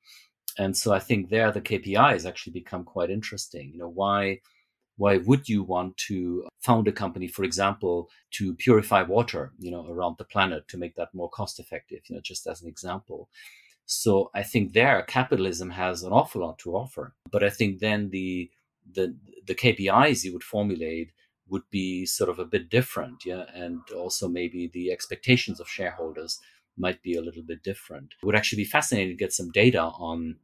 [SPEAKER 2] And so I think there the KPIs actually become quite interesting. Why would you want to found a company, for example, to purify water, around the planet, to make that more cost effective, just as an example? So I think there capitalism has an awful lot to offer. But I think then the KPIs you would formulate would be sort of a bit different, yeah, and also maybe the expectations of shareholders might be a little bit different. It would actually be fascinating to get some data on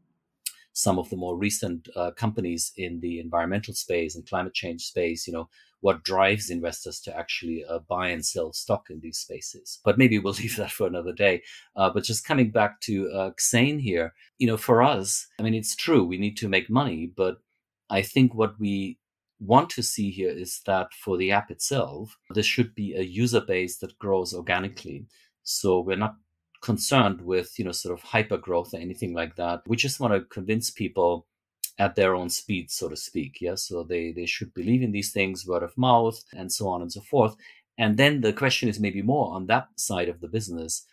[SPEAKER 2] some of the more recent companies in the environmental space and climate change space, what drives investors to actually buy and sell stock in these spaces. But maybe we'll leave that for another day. But just coming back to Xayn here, for us, I mean, it's true, we need to make money, but I think what we want to see here is that for the app itself, there should be a user base that grows organically. So we're not concerned with, sort of hyper growth or anything like that. We just want to convince people at their own speed, so to speak. Yeah. So they should believe in these things, word of mouth, and so on and so forth. And then the question is maybe more on that side of the business.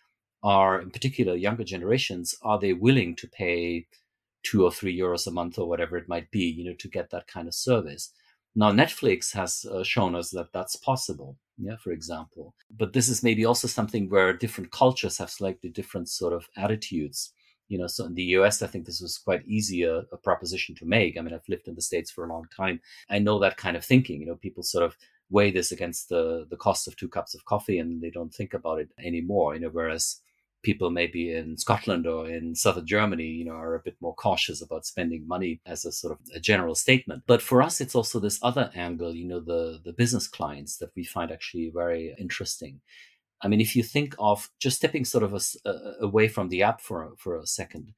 [SPEAKER 2] Are, in particular, younger generations, are they willing to pay 2 or 3 euros a month or whatever it might be, to get that kind of service? Now, Netflix has shown us that that's possible, yeah, for example. But this is maybe also something where different cultures have slightly different sort of attitudes. So in the US, I think this was quite easy a proposition to make. I mean, I've lived in the States for a long time. I know that kind of thinking. People sort of weigh this against the cost of 2 cups of coffee, and they don't think about it anymore, whereas people maybe in Scotland or in southern Germany, are a bit more cautious about spending money as a sort of a general statement. But for us, it's also this other angle, the business clients, that we find actually very interesting. I mean, if you think of just stepping sort of away from the app for a second,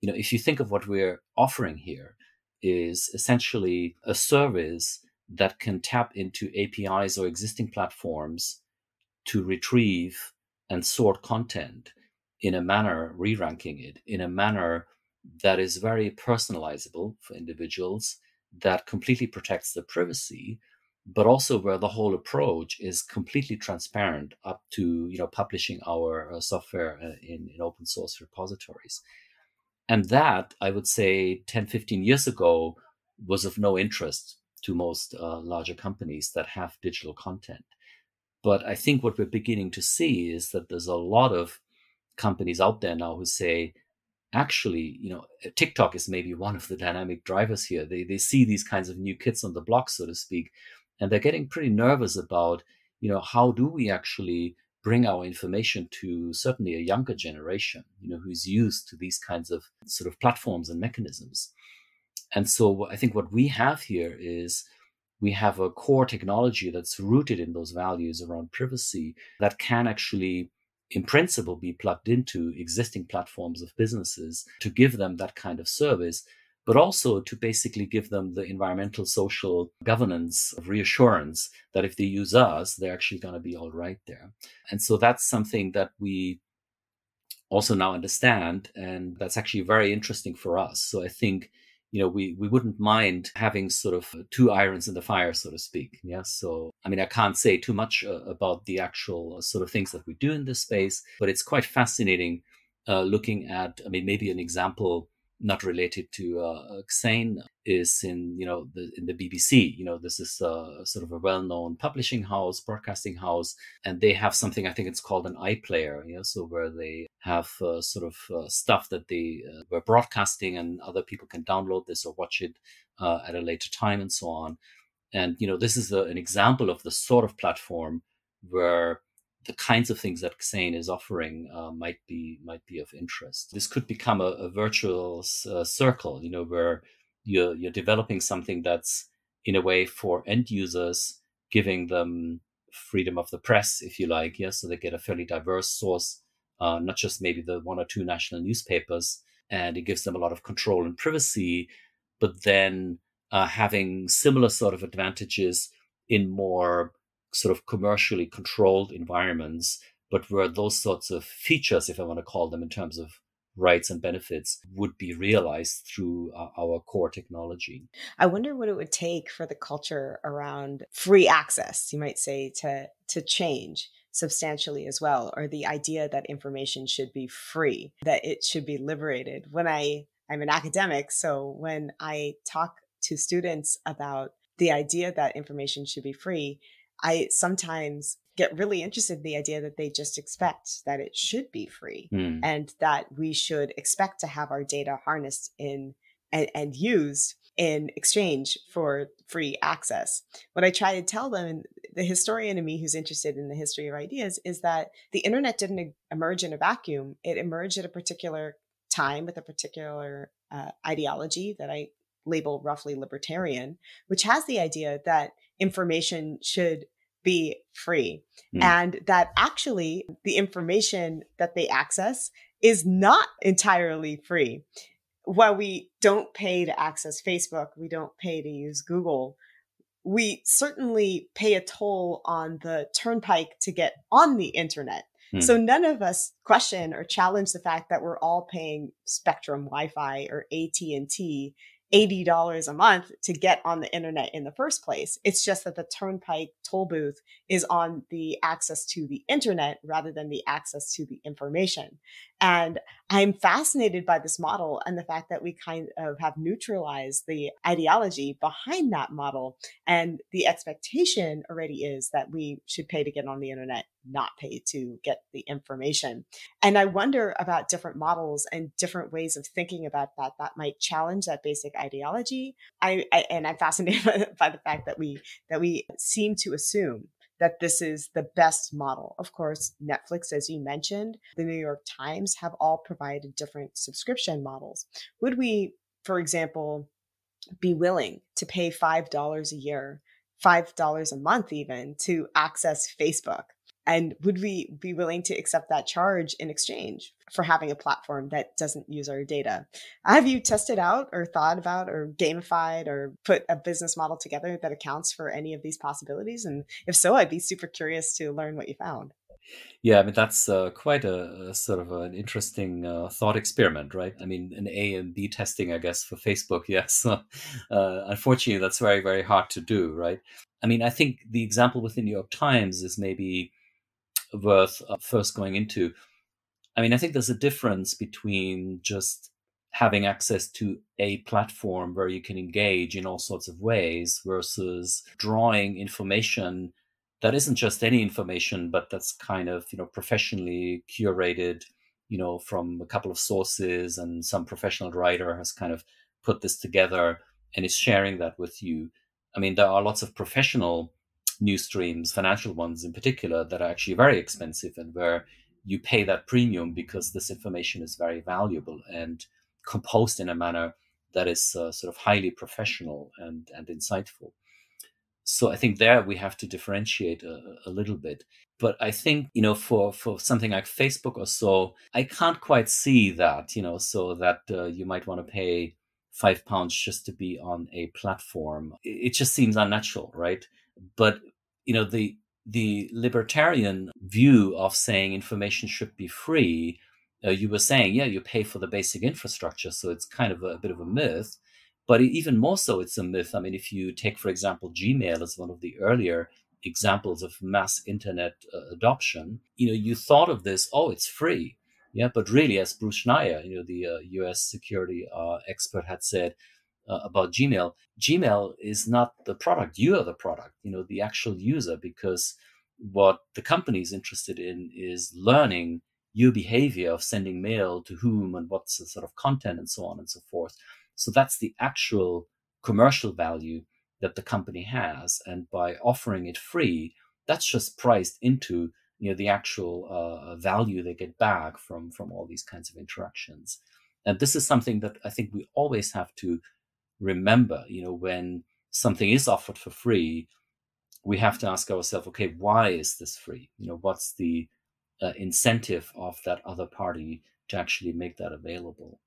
[SPEAKER 2] if you think of what we're offering here is essentially a service that can tap into APIs or existing platforms to retrieve and sort content in a manner, re-ranking it in a manner that is very personalizable for individuals, that completely protects the privacy, but also where the whole approach is completely transparent up to, publishing our software in open source repositories. And that, I would say, 10, 15 years ago was of no interest to most larger companies that have digital content. But I think what we're beginning to see is that there's a lot of companies out there now who say, actually, TikTok is maybe one of the dynamic drivers here. They see these kinds of new kids on the block, so to speak, and they're getting pretty nervous about, how do we actually bring our information to certainly a younger generation, who's used to these kinds of sort of platforms and mechanisms. And so I think what we have here is we have a core technology that's rooted in those values around privacy that can actually, in principle, be plugged into existing platforms of businesses to give them that kind of service, but also to basically give them the environmental, social governance of reassurance that if they use us, they're actually going to be all right there. And so that's something that we also now understand, and that's actually very interesting for us. So I think, we wouldn't mind having sort of 2 irons in the fire, so to speak. Yeah. So, I mean, I can't say too much about the actual sort of things that we do in this space, but it's quite fascinating looking at, I mean, maybe an example not related to Xayn is in, in the BBC. This is sort of a well-known publishing house, broadcasting house, and they have something, I think it's called an iPlayer. So where they have sort of stuff that they were broadcasting, and other people can download this or watch it at a later time and so on. And, this is an example of the sort of platform where the kinds of things that Xayn is offering might be of interest. This could become a virtual circle, where you're developing something that's in a way for end users, giving them freedom of the press, if you like. Yeah, so they get a fairly diverse source, not just maybe the 1 or 2 national newspapers, and it gives them a lot of control and privacy. But then having similar sort of advantages in more sort of commercially controlled environments, but where those sorts of features, if I want to call them in terms of rights and benefits, would be realized through our core technology.
[SPEAKER 1] I wonder what it would take for the culture around free access, you might say, to change substantially as well, or the idea that information should be free, that it should be liberated. I'm an academic, so when I talk to students about the idea that information should be free, I sometimes get really interested in the idea that they just expect that it should be free and that we should expect to have our data harnessed in and used in exchange for free access. What I try to tell them, and the historian in me who's interested in the history of ideas, is that the internet didn't emerge in a vacuum. It emerged at a particular time with a particular ideology that I label roughly libertarian, which has the idea that information should be free and that actually the information that they access is not entirely free. While we don't pay to access Facebook, we don't pay to use Google, we certainly pay a toll on the turnpike to get on the internet. So none of us question or challenge the fact that we're all paying Spectrum Wi-Fi or AT&T $80 a month to get on the internet in the first place. It's just that the turnpike toll booth is on the access to the internet rather than the access to the information. And I'm fascinated by this model and the fact that we kind of have neutralized the ideology behind that model. And the expectation already is that we should pay to get on the internet, not pay to get the information. And I wonder about different models and different ways of thinking about that might challenge that basic ideology. I'm fascinated by the fact that we seem to assume that this is the best model. Of course, Netflix, as you mentioned, the New York Times have all provided different subscription models. Would we, for example, be willing to pay $5 a year, $5 a month even, to access Facebook? And would we be willing to accept that charge in exchange for having a platform that doesn't use our data? Have you tested out or thought about or gamified or put a business model together that accounts for any of these possibilities? And if so, I'd be super curious to learn what you found.
[SPEAKER 2] Yeah, I mean, that's quite a sort of an interesting thought experiment, right? I mean, an A and B testing, I guess, for Facebook, yes. Unfortunately, that's very, very hard to do, right? I mean, I think the example with the New York Times is maybe worth first going into. I mean, I think there's a difference between just having access to a platform where you can engage in all sorts of ways versus drawing information that isn't just any information, but that's kind of, professionally curated, from a couple of sources, and some professional writer has kind of put this together and is sharing that with you. I mean, there are lots of professional news streams, financial ones in particular, that are actually very expensive and where you pay that premium because this information is very valuable and composed in a manner that is sort of highly professional and insightful. So I think there we have to differentiate a little bit. But I think, for something like Facebook or so, I can't quite see that, so that you might want to pay £5 just to be on a platform. It just seems unnatural, right? But, the libertarian view of saying information should be free, you were saying, yeah, you pay for the basic infrastructure. So it's kind of a bit of a myth. But even more so, it's a myth. I mean, if you take, for example, Gmail as one of the earlier examples of mass internet adoption, you thought of this, oh, it's free. Yeah, but really, as Bruce Schneier, the US security expert, had said about Gmail, Gmail is not the product. You are the product, the actual user, because what the company is interested in is learning your behavior of sending mail to whom and what's the sort of content and so on and so forth. So that's the actual commercial value that the company has. And by offering it free, that's just priced into the actual value they get back from all these kinds of interactions. And this is something that I think we always have to remember. When something is offered for free, we have to ask ourselves, okay, why is this free? What's the incentive of that other party to actually make that available?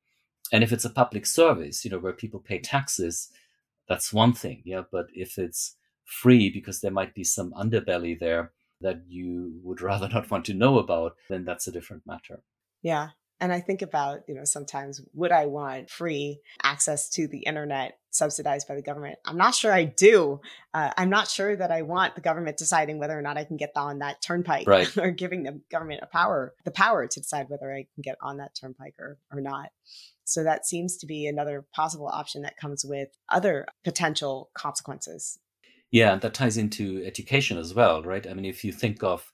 [SPEAKER 2] And if it's a public service, where people pay taxes, that's one thing. Yeah. But if it's free because there might be some underbelly there that you would rather not want to know about, then that's a different matter.
[SPEAKER 1] Yeah. And I think about, sometimes would I want free access to the internet subsidized by the government? I'm not sure I do. I'm not sure that I want the government deciding whether or not I can get on that turnpike,
[SPEAKER 2] right,
[SPEAKER 1] or giving the government the power to decide whether I can get on that turnpike or not. So that seems to be another possible option that comes with other potential consequences.
[SPEAKER 2] Yeah, and that ties into education as well, right? I mean, if you think of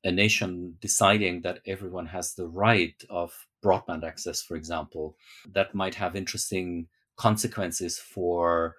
[SPEAKER 2] a nation deciding that everyone has the right of broadband access, for example, that might have interesting consequences for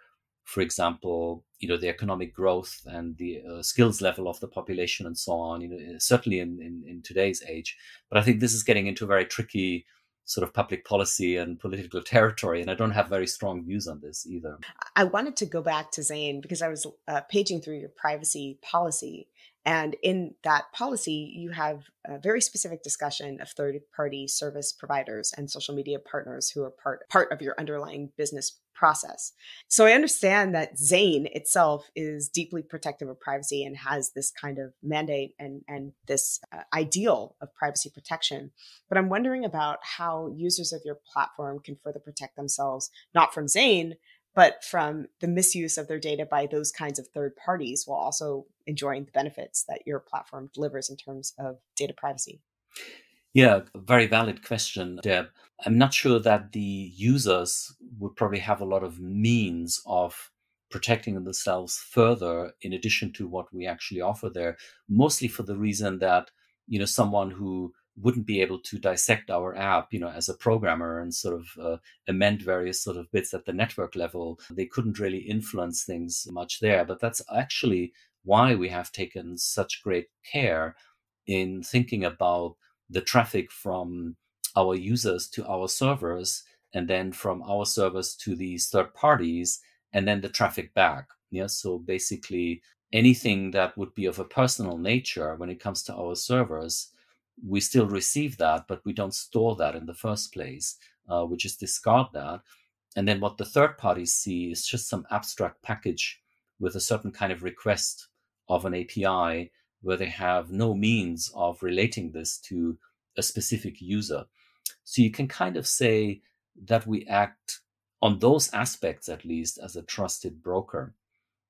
[SPEAKER 2] example, the economic growth and the skills level of the population and so on, certainly in today's age. But I think this is getting into very tricky sort of public policy and political territory. And I don't have very strong views on this either.
[SPEAKER 1] I wanted to go back to Xayn because I was paging through your privacy policy. And in that policy, you have a very specific discussion of third-party service providers and social media partners who are part of your underlying business process. So I understand that Xayn itself is deeply protective of privacy and has this kind of mandate and this ideal of privacy protection. But I'm wondering about how users of your platform can further protect themselves, not from Xayn, but from the misuse of their data by those kinds of third parties, while also enjoying the benefits that your platform delivers in terms of data privacy.
[SPEAKER 2] Yeah, very valid question, Deb. I'm not sure that the users would probably have a lot of means of protecting themselves further in addition to what we actually offer there, mostly for the reason that, someone who wouldn't be able to dissect our app, as a programmer and sort of amend various sort of bits at the network level, they couldn't really influence things much there. But that's actually why we have taken such great care in thinking about the traffic from our users to our servers, and then from our servers to these third parties, and then the traffic back. Yeah. So basically anything that would be of a personal nature when it comes to our servers, we still receive that, but we don't store that in the first place. We just discard that. And then what the third parties see is just some abstract package with a certain kind of request of an API where they have no means of relating this to a specific user. So you can kind of say that we act on those aspects, at least, as a trusted broker.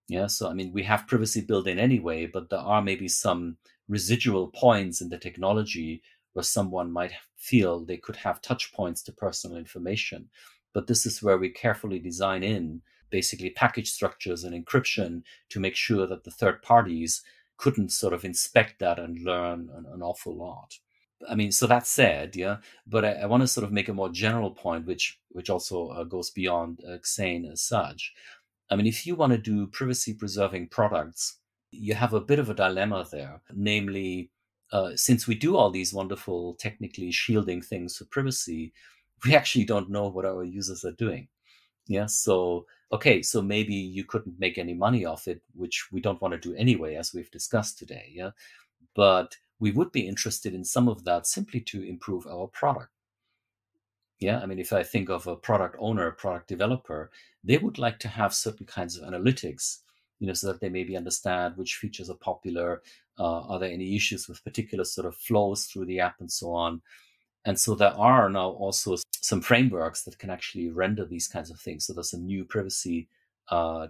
[SPEAKER 2] Yeah. So, I mean, we have privacy built in anyway, but there are maybe some residual points in the technology where someone might feel they could have touch points to personal information. But this is where we carefully design in basically package structures and encryption to make sure that the third parties couldn't sort of inspect that and learn an awful lot. I mean, so that said, yeah, but I want to sort of make a more general point, which also goes beyond Xayn as such. I mean, if you want to do privacy preserving products, you have a bit of a dilemma there. Namely, since we do all these wonderful technically shielding things for privacy, we actually don't know what our users are doing. Yeah. So, okay. So maybe you couldn't make any money off it, which we don't want to do anyway, as we've discussed today. Yeah. But we would be interested in some of that simply to improve our product. Yeah. I mean, if I think of a product owner, a product developer, they would like to have certain kinds of analytics, so that they maybe understand which features are popular. Are there any issues with particular sort of flows through the app and so on? And so there are now also some frameworks that can actually render these kinds of things. So there's some new privacy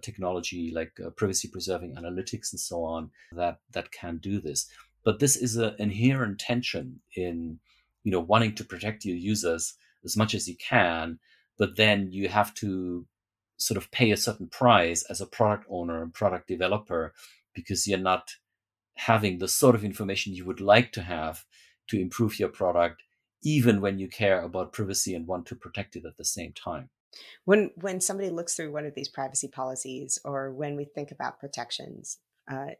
[SPEAKER 2] technology like privacy preserving analytics and so on that can do this. But this is an inherent tension in, wanting to protect your users as much as you can, but then you have to sort of pay a certain price as a product owner and product developer because you're not having the sort of information you would like to have to improve your product, even when you care about privacy and want to protect it at the same time.
[SPEAKER 1] When somebody looks through one of these privacy policies, or when we think about protections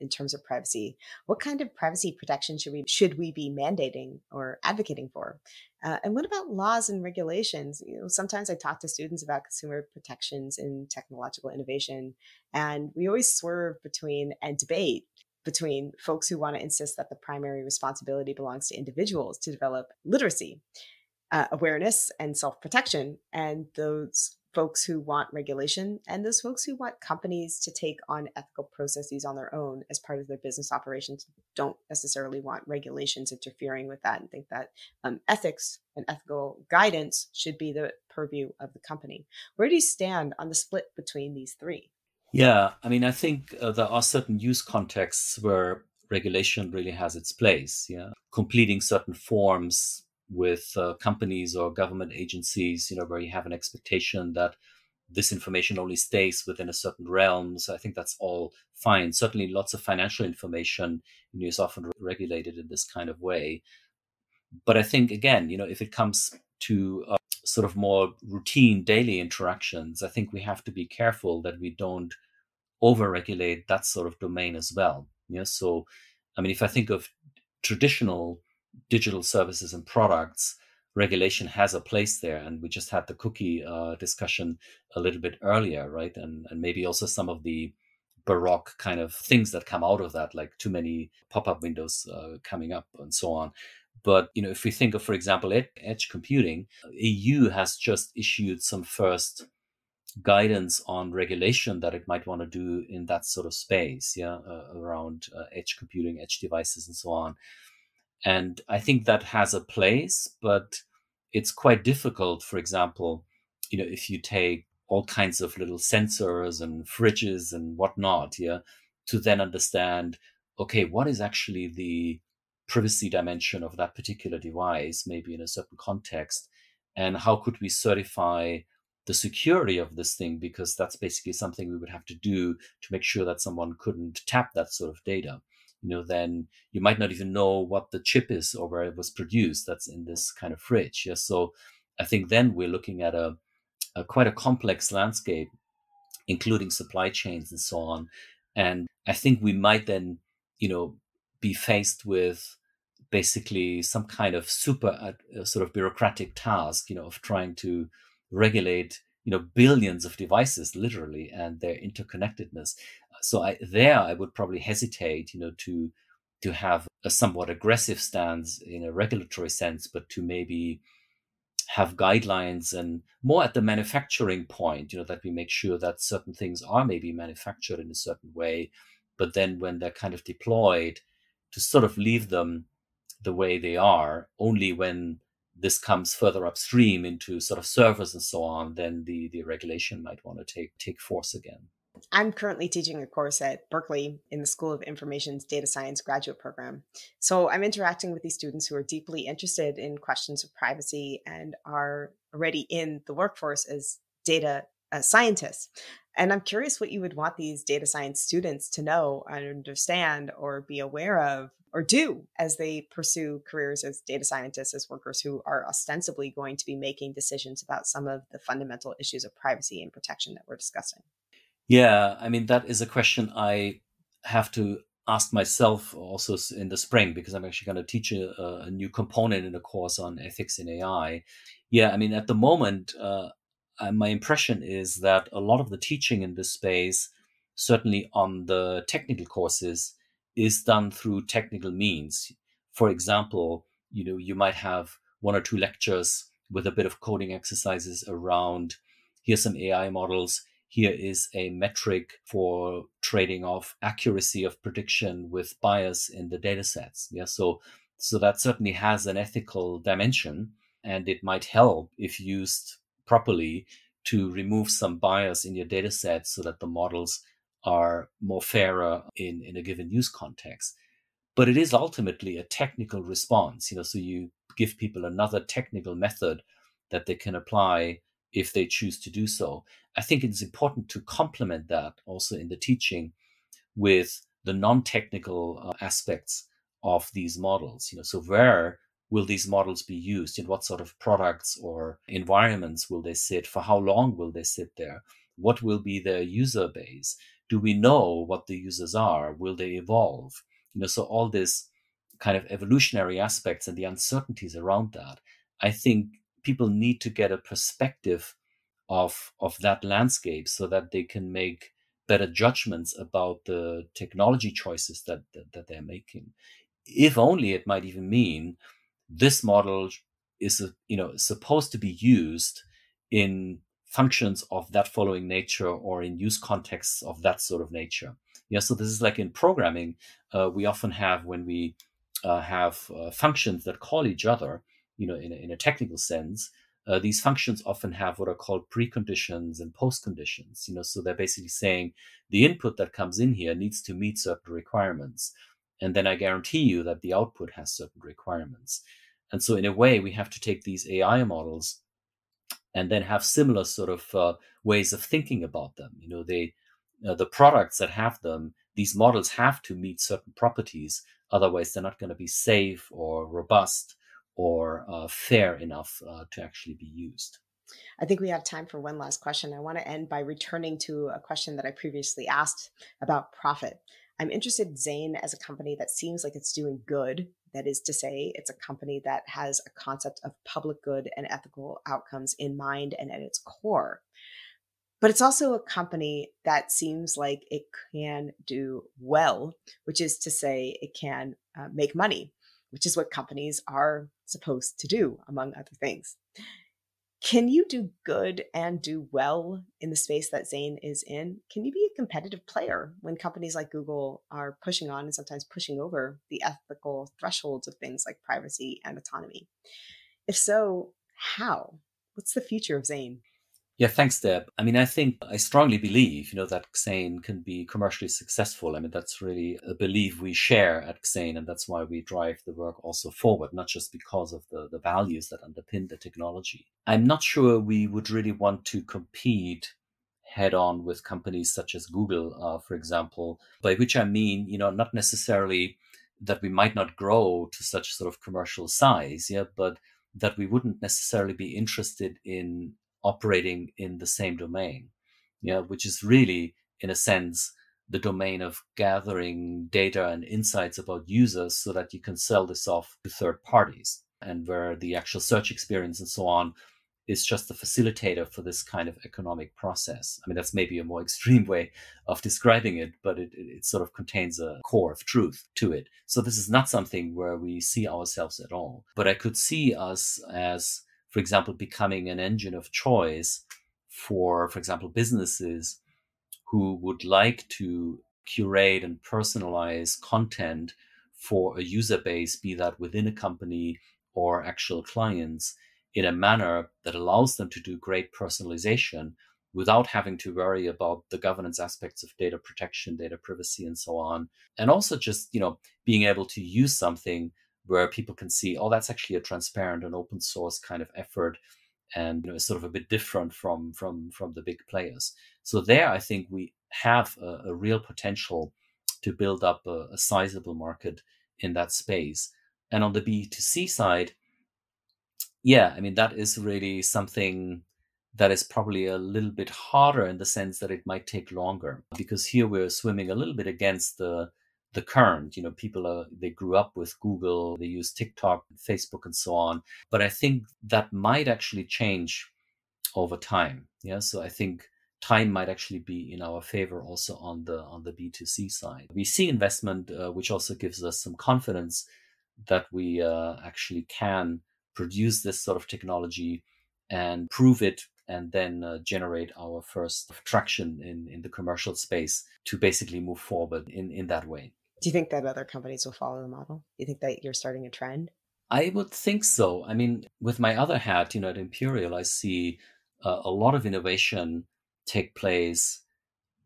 [SPEAKER 1] in terms of privacy, what kind of privacy protection should we be mandating or advocating for? And what about laws and regulations? Sometimes I talk to students about consumer protections in technological innovation, and we always swerve between and debate between folks who want to insist that the primary responsibility belongs to individuals to develop literacy, awareness, and self-protection, and those folks who want regulation and those folks who want companies to take on ethical processes on their own as part of their business operations don't necessarily want regulations interfering with that and think that ethics and ethical guidance should be the purview of the company. Where do you stand on the split between these three?
[SPEAKER 2] Yeah, I mean, I think there are certain use contexts where regulation really has its place. Yeah, completing certain forms with companies or government agencies, where you have an expectation that this information only stays within a certain realm. So I think that's all fine. Certainly, lots of financial information is often regulated in this kind of way. But I think, again, if it comes to sort of more routine daily interactions, I think we have to be careful that we don't overregulate that sort of domain as well. Yeah. So, I mean, if I think of traditional digital services and products, regulation has a place there. And we just had the cookie discussion a little bit earlier, right? And maybe also some of the Baroque kind of things that come out of that, like too many pop-up windows coming up and so on. But, if we think of, for example, edge computing, EU has just issued some first guidance on regulation that it might want to do in that sort of space, around edge computing, edge devices, and so on. And I think that has a place, but it's quite difficult. For example, if you take all kinds of little sensors and fridges and whatnot, to then understand, okay, what is actually the privacy dimension of that particular device, maybe in a certain context, and how could we certify the security of this thing, because that's basically something we would have to do to make sure that someone couldn't tap that sort of data. Then you might not even know what the chip is or where it was produced that's in this kind of fridge. Yeah. So I think then we're looking at a quite a complex landscape, including supply chains and so on. And I think we might then, be faced with basically some kind of super sort of bureaucratic task, of trying to regulate, billions of devices literally and their interconnectedness. So I would probably hesitate, to have a somewhat aggressive stance in a regulatory sense, but to maybe have guidelines and more at the manufacturing point, that we make sure that certain things are maybe manufactured in a certain way, but then when they're kind of deployed, to sort of leave them the way they are. Only when this comes further upstream into sort of servers and so on, then the regulation might want to take force again.
[SPEAKER 1] I'm currently teaching a course at Berkeley in the School of Information's Data Science graduate program. So I'm interacting with these students who are deeply interested in questions of privacy and are already in the workforce as data scientists. And I'm curious what you would want these data science students to know and understand or be aware of or do as they pursue careers as data scientists, as workers who are ostensibly going to be making decisions about some of the fundamental issues of privacy and protection that we're discussing.
[SPEAKER 2] Yeah, I mean, that is a question I have to ask myself also in the spring, because I'm actually going to teach a new component in a course on ethics in AI. Yeah, I mean, at the moment, my impression is that a lot of the teaching in this space, certainly on the technical courses, is done through technical means. For example, you might have one or two lectures with a bit of coding exercises around, here's some AI models, here is a metric for trading off accuracy of prediction with bias in the data sets. Yeah, so that certainly has an ethical dimension, and it might help if used properly to remove some bias in your data set so that the models are more fairer in a given use context. But it is ultimately a technical response, so you give people another technical method that they can apply if they choose to do so. I think it's important to complement that also in the teaching with the non-technical aspects of these models. So where will these models be used? In what sort of products or environments will they sit? For how long will they sit there? What will be their user base? Do we know what the users are? Will they evolve? So all this kind of evolutionary aspects and the uncertainties around that, I think people need to get a perspective of that landscape so that they can make better judgments about the technology choices that they're making. If only it might even mean this model is supposed to be used in functions of that following nature or in use contexts of that sort of nature. Yeah, so this is like in programming, we often have when we have functions that call each other, in a technical sense. These functions often have what are called preconditions and postconditions. So they're basically saying the input that comes in here needs to meet certain requirements, and then I guarantee you that the output has certain requirements. And so in a way, we have to take these AI models and then have similar sort of ways of thinking about them. The products that have them, these models have to meet certain properties. Otherwise, they're not going to be safe or robust or fair enough to actually be used.
[SPEAKER 1] I think we have time for one last question. I want to end by returning to a question that I previously asked about profit. I'm interested in Xayn as a company that seems like it's doing good. That is to say, it's a company that has a concept of public good and ethical outcomes in mind and at its core. But it's also a company that seems like it can do well, which is to say it can make money, which is what companies are supposed to do, among other things. Can you do good and do well in the space that Xayn is in? Can you be a competitive player when companies like Google are pushing on and sometimes pushing over the ethical thresholds of things like privacy and autonomy? If so, how? What's the future of Xayn?
[SPEAKER 2] Yeah, thanks, Deb. I strongly believe, that Xayn can be commercially successful. That's really a belief we share at Xayn, and that's why we drive the work also forward, not just because of the values that underpin the technology. I'm not sure we would really want to compete head on with companies such as Google, for example, by which I mean, not necessarily that we might not grow to such sort of commercial size, but that we wouldn't necessarily be interested in operating in the same domain, which is really, in a sense, the domain of gathering data and insights about users so that you can sell this off to third parties, and where the actual search experience and so on is just a facilitator for this kind of economic process. That's maybe a more extreme way of describing it, but it sort of contains a core of truth to it. So this is not something where we see ourselves at all. But I could see us as, for example, becoming an engine of choice for example, businesses who would like to curate and personalize content for a user base, be that within a company or actual clients, in a manner that allows them to do great personalization without having to worry about the governance aspects of data protection, data privacy, and so on. And also just, being able to use something where people can see, oh, that's actually a transparent and open source kind of effort, and it's sort of a bit different from the big players. So there, I think we have a real potential to build up a sizable market in that space. And on the B2C side, that is really something that is probably a little bit harder in the sense that it might take longer, because here we're swimming a little bit against the current. People they grew up with Google, they use TikTok, Facebook, and so on. But I think that might actually change over time. So I think time might actually be in our favor also on the B2C side. We see investment, which also gives us some confidence that we actually can produce this sort of technology and prove it, and then generate our first traction in the commercial space to basically move forward in that way.
[SPEAKER 1] Do you think that other companies will follow the model? Do you think that you're starting a trend?
[SPEAKER 2] I would think so. With my other hat, at Imperial, I see a lot of innovation take place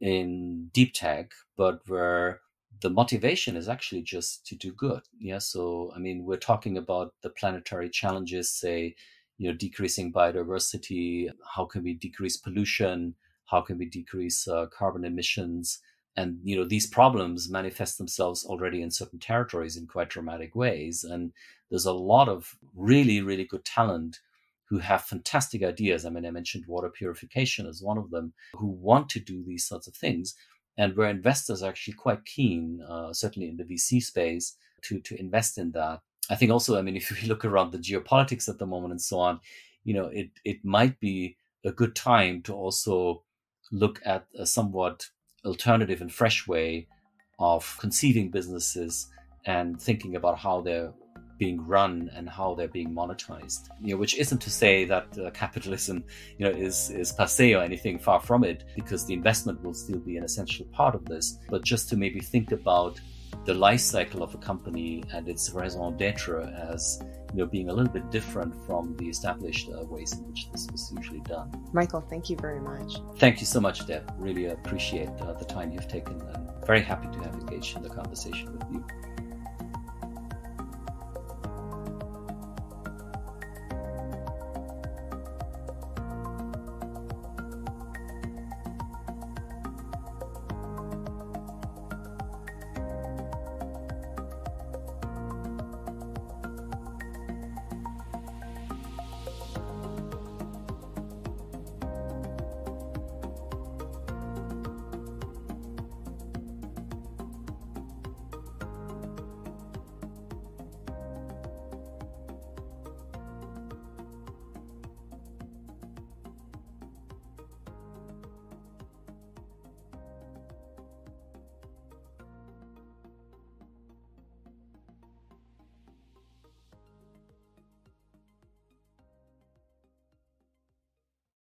[SPEAKER 2] in deep tech, but where the motivation is actually just to do good. So, we're talking about the planetary challenges, say, decreasing biodiversity. How can we decrease pollution? How can we decrease carbon emissions? And, these problems manifest themselves already in certain territories in quite dramatic ways. And there's a lot of really, really good talent who have fantastic ideas. I mentioned water purification as one of them, who want to do these sorts of things, and where investors are actually quite keen, certainly in the VC space, to invest in that. I think also, if we look around the geopolitics at the moment and so on, it might be a good time to also look at a somewhat alternative and fresh way of conceiving businesses and thinking about how they're being run and how they're being monetized. Which isn't to say that capitalism, is passé or anything, far from it, because the investment will still be an essential part of this. But just to maybe think about the life cycle of a company and its raison d'etre as being a little bit different from the established ways in which this was usually done.
[SPEAKER 1] Michael, thank you very much.
[SPEAKER 2] Thank you so much, Deb. Really appreciate the time you've taken. I'm very happy to have engaged in the conversation with you.